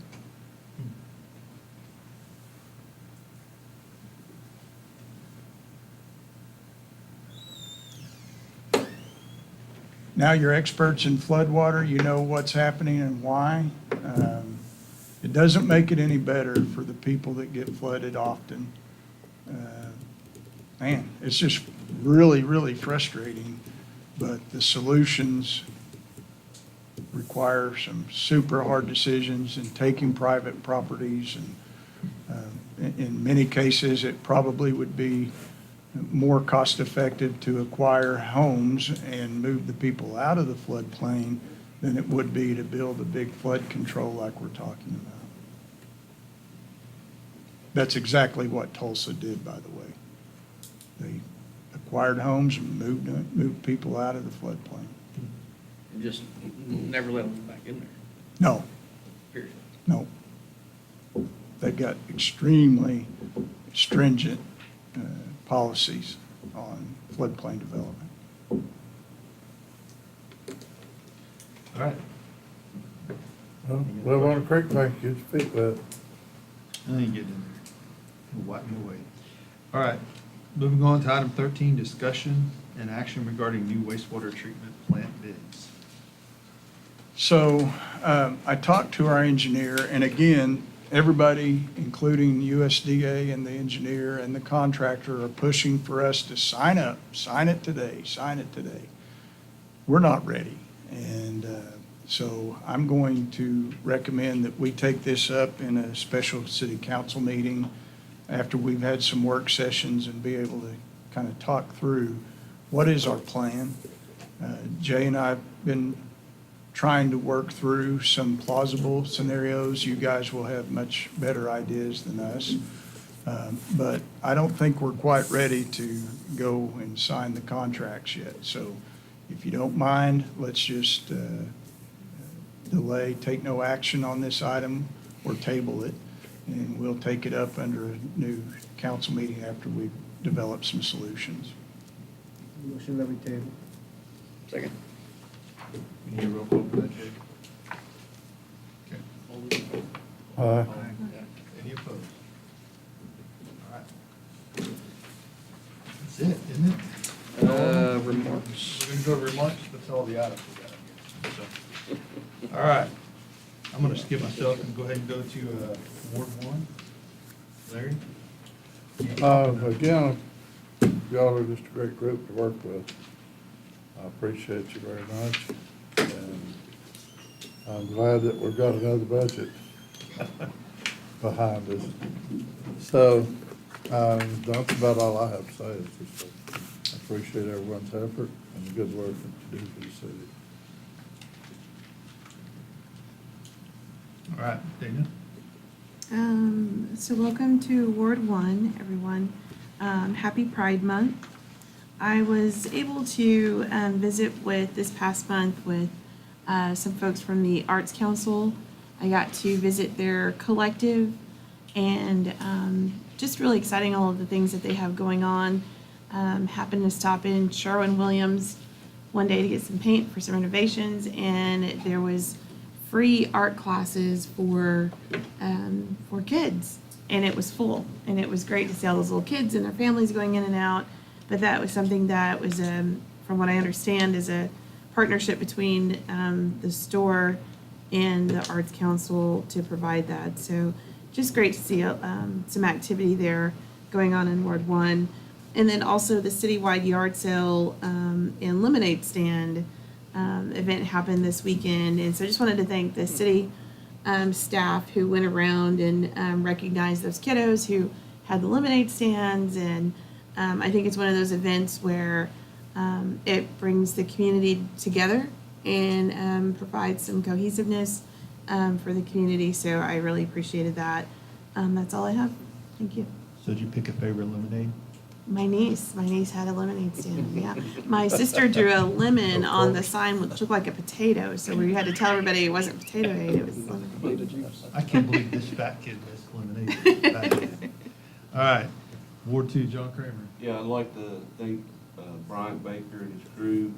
Now you're experts in floodwater, you know what's happening and why. It doesn't make it any better for the people that get flooded often. Man, it's just really, really frustrating, but the solutions require some super hard decisions and taking private properties, and in many cases, it probably would be more cost-effective to acquire homes and move the people out of the floodplain than it would be to build a big flood control like we're talking about. That's exactly what Tulsa did, by the way. They acquired homes and moved people out of the floodplain. And just never let them back in there, No, period. no. They've got extremely stringent policies on floodplain development. All right. Well, live on a creek bank, get your feet wet. I ain't getting in there. You'll wipe me away. All right, moving on to item 13, discussion and action regarding new wastewater treatment plant bids. So I talked to our engineer, and again, everybody, including USDA and the engineer and the contractor, are pushing for us to sign up, sign it today. We're not ready. And so I'm going to recommend that we take this up in a special city council meeting after we've had some work sessions and be able to kind of talk through what is our plan. Jay and I have been trying to work through some plausible scenarios. You guys will have much better ideas than us. But I don't think we're quite ready to go and sign the contracts yet. So if you don't mind, let's just delay, take no action on this item or table it. And we'll take it up under a new council meeting after we've developed some solutions. Motion that we table. Second. We need a roll call for that, Jake? Okay. Any opposed? All right. That's it, isn't it? Remarks. We're gonna go to remarks, that's all the items we got, I guess. So, all right, I'm gonna skip myself and go ahead and go to Ward 1. Larry? Again, y'all are just a great group to work with. I appreciate you very much, and I'm glad that we've got another budget behind us. So, that's about all I have to say. It's just, I appreciate everyone's effort and the good work that you do for the city. All right, Dana? So welcome to Ward 1, everyone. Happy Pride Month. I was able to visit with this past month with some folks from the Arts Council. I got to visit their collective, and just really exciting, all of the things that they have going on. Happened to stop in Sherwin-Williams one day to get some paint for some renovations, and there was free art classes for kids. and it was full, and it was great to see all those little kids and their families going in and out. But that was something that was, from what I understand, is a partnership between the store and the Arts Council to provide that. So just great to see some activity there going on in Ward 1. And then also the citywide yard sale and lemonade stand event happened this weekend. And so I just wanted to thank the city staff who went around and recognized those kiddos who had the lemonade stands. And I think it's one of those events where it brings the community together and provides some cohesiveness for the community. So I really appreciated that. That's all I have. Thank you. So did you pick a favorite lemonade? My niece had a lemonade stand, yeah. My sister drew a lemon on the sign which looked like a potato, so we had to tell everybody it wasn't potato aid, it was lemonade. I can't believe this fat kid missed lemonade. All right, Ward 2, John Kramer. Yeah, I'd like to thank Bryant Baker and his crew.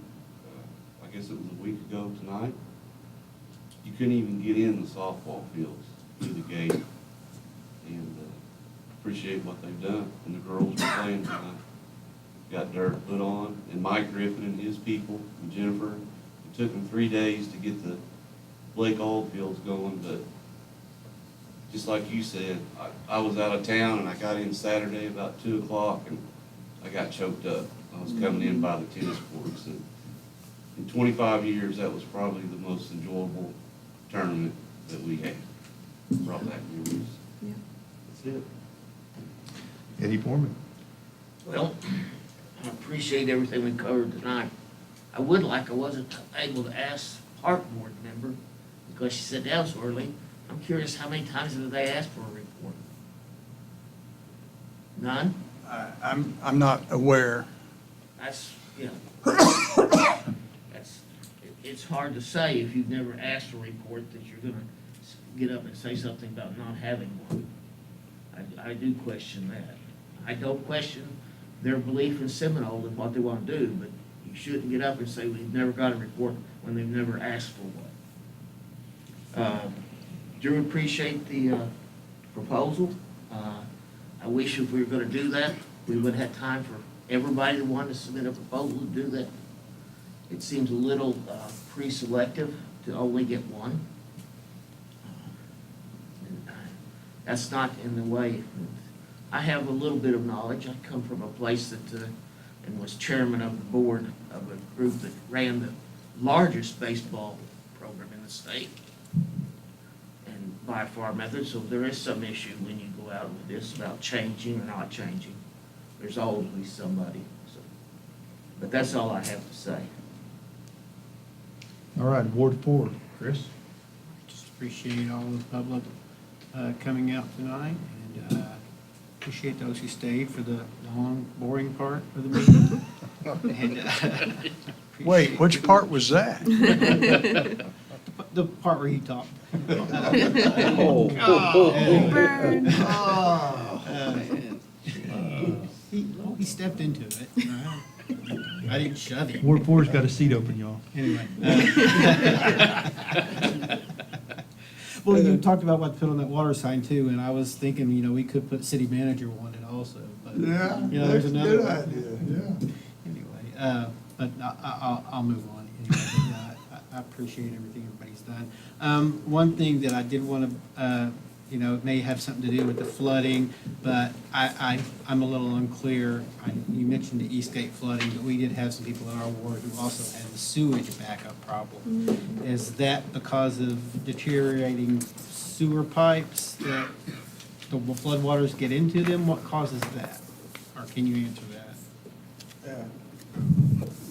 I guess it was a week ago tonight. You couldn't even get in the softball fields through the gate. And appreciate what they've done. And the girls were playing tonight. Got dirt put on. And Mike Griffin and his people, and Jennifer, it took them 3 days to get the Blake Oldfields going. But just like you said, I was out of town and I got in Saturday about 2 o'clock and I got choked up. I was coming in by the tennis courts. And in 25 years, that was probably the most enjoyable tournament that we had. Brought back memories. Yeah. That's it. Eddie Foreman. Well, I appreciate everything we covered tonight. I wasn't able to ask Park Board member because she sat down so early. I'm curious, how many times have they asked for a report? None? I'm not aware. That's, it's hard to say if you've never asked for a report that you're gonna get up and say something about not having one. I do question that. I don't question their belief in Seminole and what they want to do, but you shouldn't get up and say we've never got a report when they've never asked for one. Do appreciate the proposal. I wish if we were going to do that, we would have time for everybody that wanted to submit a proposal to do that. It seems a little pre-selective to only get one. That's not in the way. I have a little bit of knowledge. I come from a place that, and was chairman of the board of a group that ran the largest baseball program in the state, and by far method. So there is some issue when you go out with this about changing or not changing. There's always somebody. So, but that's all I have to say. All right, Ward 4, Chris. Just appreciate all the public coming out tonight, and appreciate those who stayed for the long, boring part of the meeting. And, Wait, which part was that? the part where he talked. Burn. He stepped into it. I didn't shove him. Ward 4's got a seat open, y'all. Anyway. Well, you talked about what to put on that water sign too, and I was thinking, we could put city manager on it also, but, there's another one. Yeah. Anyway, but I'll move on. Anyway, but, I appreciate everything everybody's done. One thing that I did want to, it may have something to do with the flooding, but I'm a little unclear. You mentioned the Eastgate flooding, but we did have some people in our ward who also had the sewage backup problem. Is that because of deteriorating sewer pipes that the floodwaters get into them? What causes that? Or can you answer that?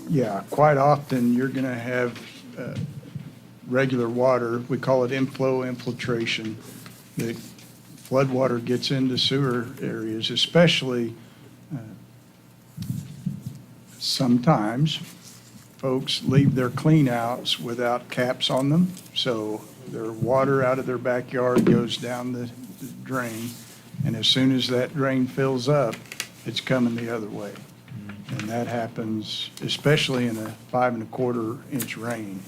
Yeah, quite often you're going to have regular water. We call it inflow infiltration. The floodwater gets into sewer areas, especially sometimes folks leave their cleanouts without caps on them. So their water out of their backyard goes down the drain. And as soon as that drain fills up, it's coming the other way. And that happens, especially in a 5 1/4 inch rain.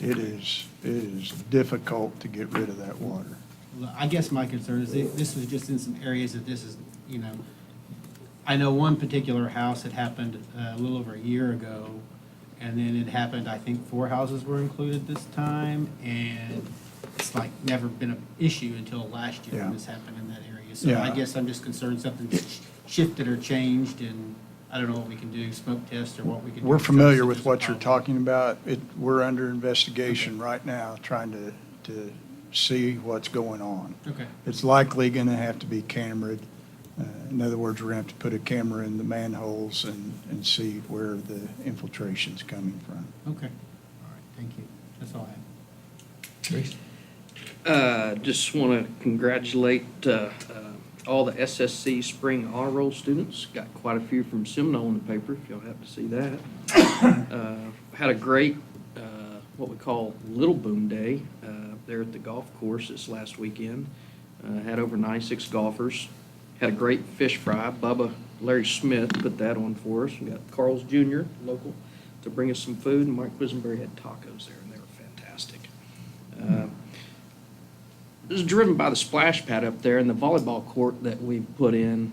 It is difficult to get rid of that water. I guess my concern is this was just in some areas that this is, I know one particular house had happened a little over a year ago, and then it happened, I think 4 houses were included this time, and it's like never been an issue until last year when Yeah. this happened in that area. So Yeah. I guess I'm just concerned something's shifted or changed, and I don't know what we can do, smoke test or what we can do. We're to try to familiar see with if what there's a you're problem. talking about. We're under investigation right now, trying to see what's going on. Okay. It's likely going to have to be cameraed. In other words, we're going to have to put a camera in the manholes and see where the infiltration's coming from. Okay. All right, thank you. That's all I have. Trace? Just want to congratulate all the SSC Spring Honor Roll students. Got quite a few from Seminole in the paper, if y'all happen to see that. Had a great, what we call Little Boom Day there at the golf course this last weekend. Had over 96 golfers. Had a great fish fry. Bubba Larry Smith put that on for us. We got Carl's Jr., local, to bring us some food, and Mike Quisenberry had tacos there, and they were fantastic. This is driven by the splash pad up there, and the volleyball court that we've put in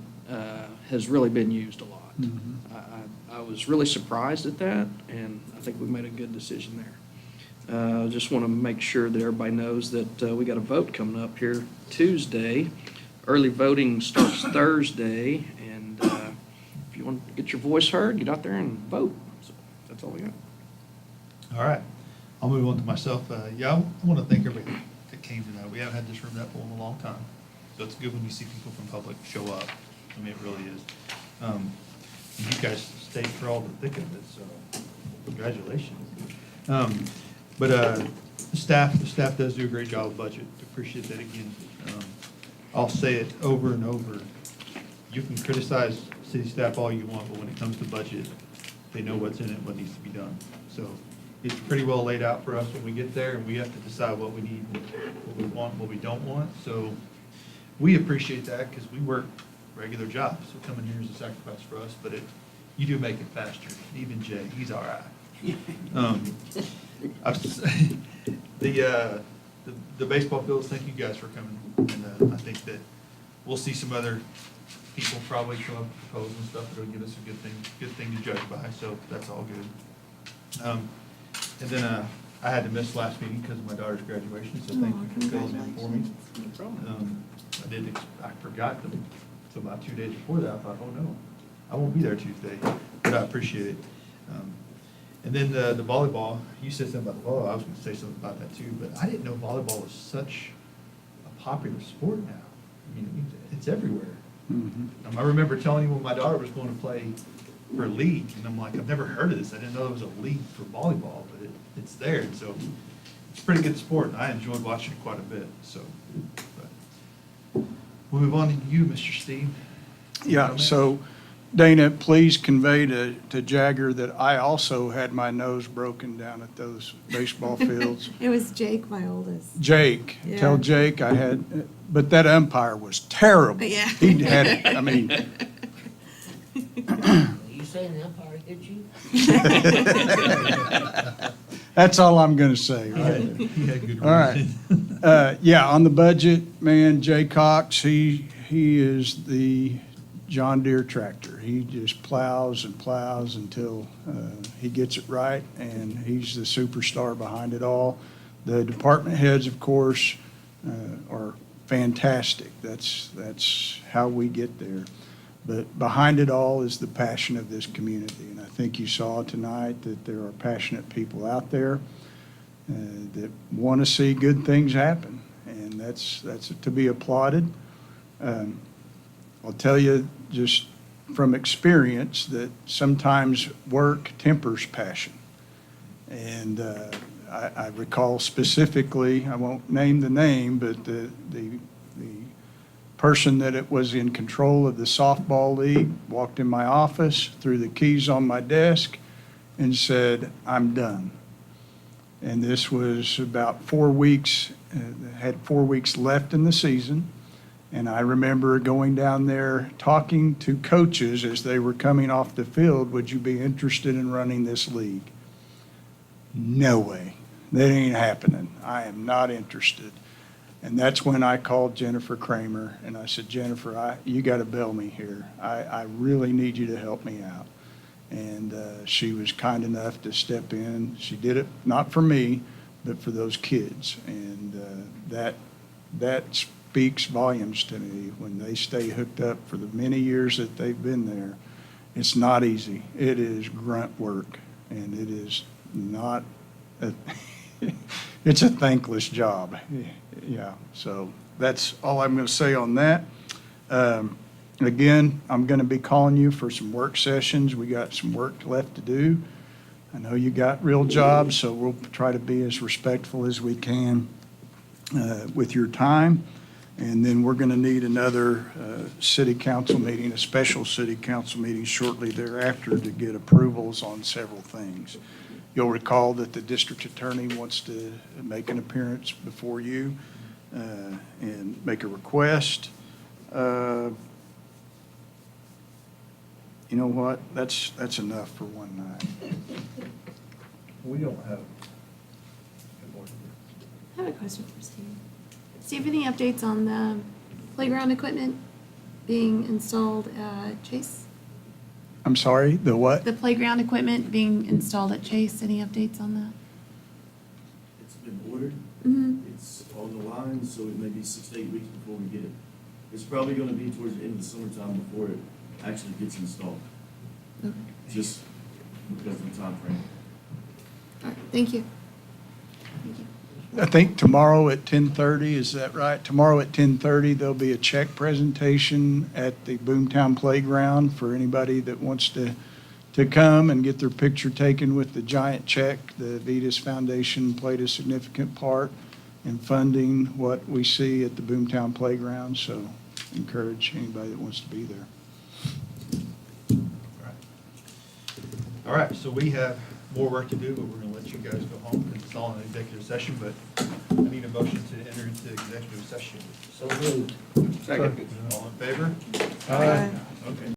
has really been used a lot. I was really surprised at that, and I think we made a good decision there. Just want to make sure that everybody knows that we got a vote coming up here Tuesday. Early voting starts Thursday, and if you want to get your voice heard, get out there and vote. So that's all we got. All right, I'll move on to myself. Yeah, I want to thank everybody that came tonight. We haven't had this room that full in a long time, so it's good when you see people from public show up. I mean, it really is. And you guys stayed for all the thick of it, so congratulations. But the staff does do a great job with budget. Appreciate that again. I'll say it over and over. You can criticize city staff all you want, but when it comes to budget, they know what's in it, what needs to be done. So it's pretty well laid out for us when we get there, and we have to decide what we need, what we want, what we don't want. So we appreciate that because we work regular jobs. So coming here is a sacrifice for us, but you do make it faster. Even Jay, he's all right. The baseball fields, thank you guys for coming. And I think that we'll see some other people probably come up with proposals and stuff that'll give us a good thing to judge by. So that's all good. And then I had to miss last meeting because of my daughter's graduation, so thank you for filling in for me. I forgot them, so about 2 days before that, I thought, oh no, I won't be there Tuesday, but I appreciate it. And then the volleyball, you said something about the volleyball, I was gonna say something about that too, but I didn't know volleyball was such a popular sport now. I mean, it's everywhere. I remember telling you when my daughter was going to play for a league, and I'm like, I've never heard of this. I didn't know there was a league for volleyball, but it's there. And so it's a pretty good sport, and I enjoyed watching it quite a bit. So, but we'll move on to you, Mr. Steve. Yeah, so Dana, please convey to Jagger that I also had my nose broken down at those baseball fields. It was Jake, my oldest. Jake, Yeah. tell Jake I had, but that umpire was terrible. Yeah. He had, I mean. You saying the umpire hit you? That's all I'm gonna say, right? He had good All right. reason. Yeah, on the budget, man, Jay Cox, he is the John Deere tractor. He just plows and plows until he gets it right, and he's the superstar behind it all. The department heads, of course, are fantastic. That's how we get there. But behind it all is the passion of this community, and I think you saw tonight that there are passionate people out there that want to see good things happen, and that's to be applauded. I'll tell you just from experience that sometimes work tempers passion. And I recall specifically, I won't name the name, but the person that it was in control of the softball league walked in my office, threw the keys on my desk, and said, "I'm done." And this was about 4 weeks, had 4 weeks left in the season. And I remember going down there talking to coaches as they were coming off the field, would you be interested in running this league? No way. That ain't happening. I am not interested. And that's when I called Jennifer Kramer, and I said, Jennifer, you got to bail me here. I really need you to help me out. And she was kind enough to step in. She did it not for me, but for those kids. And that speaks volumes to me when they stay hooked up for the many years that they've been there. It's not easy. It is grunt work, and it is not, it's a thankless job. Yeah, so that's all I'm going to say on that. Again, I'm going to be calling you for some work sessions. We got some work left to do. I know you got real jobs, so we'll try to be as respectful as we can with your time. And then we're going to need another city council meeting, a special city council meeting shortly thereafter to get approvals on several things. You'll recall that the district attorney wants to make an appearance before you and make a request. You know what? That's enough for one night. We don't have. I have a question for Steve. Steve, any updates on the playground equipment being installed at Chase? I'm sorry, the what? The playground equipment being installed at Chase, any updates on that? It's been ordered. Mm-hmm. It's on the line, so it may be 6 to 8 weeks before we get it. It's probably gonna be towards the end of the summertime before it actually gets installed. Okay. Just because of the time frame. All right, thank you. Thank you. I think tomorrow at 10:30, is that right? Tomorrow at 10:30, there'll be a check presentation at the Boomtown Playground for anybody that wants to come and get their picture taken with the giant check. The Vitas Foundation played a significant part in funding what we see at the Boomtown Playground, so encourage anybody that wants to be there. All right, so we have more work to do, but we're going to let you guys go home because it's all in executive session, but I need a motion to enter into executive session. So moved. Second. All in favor? Aye. Okay.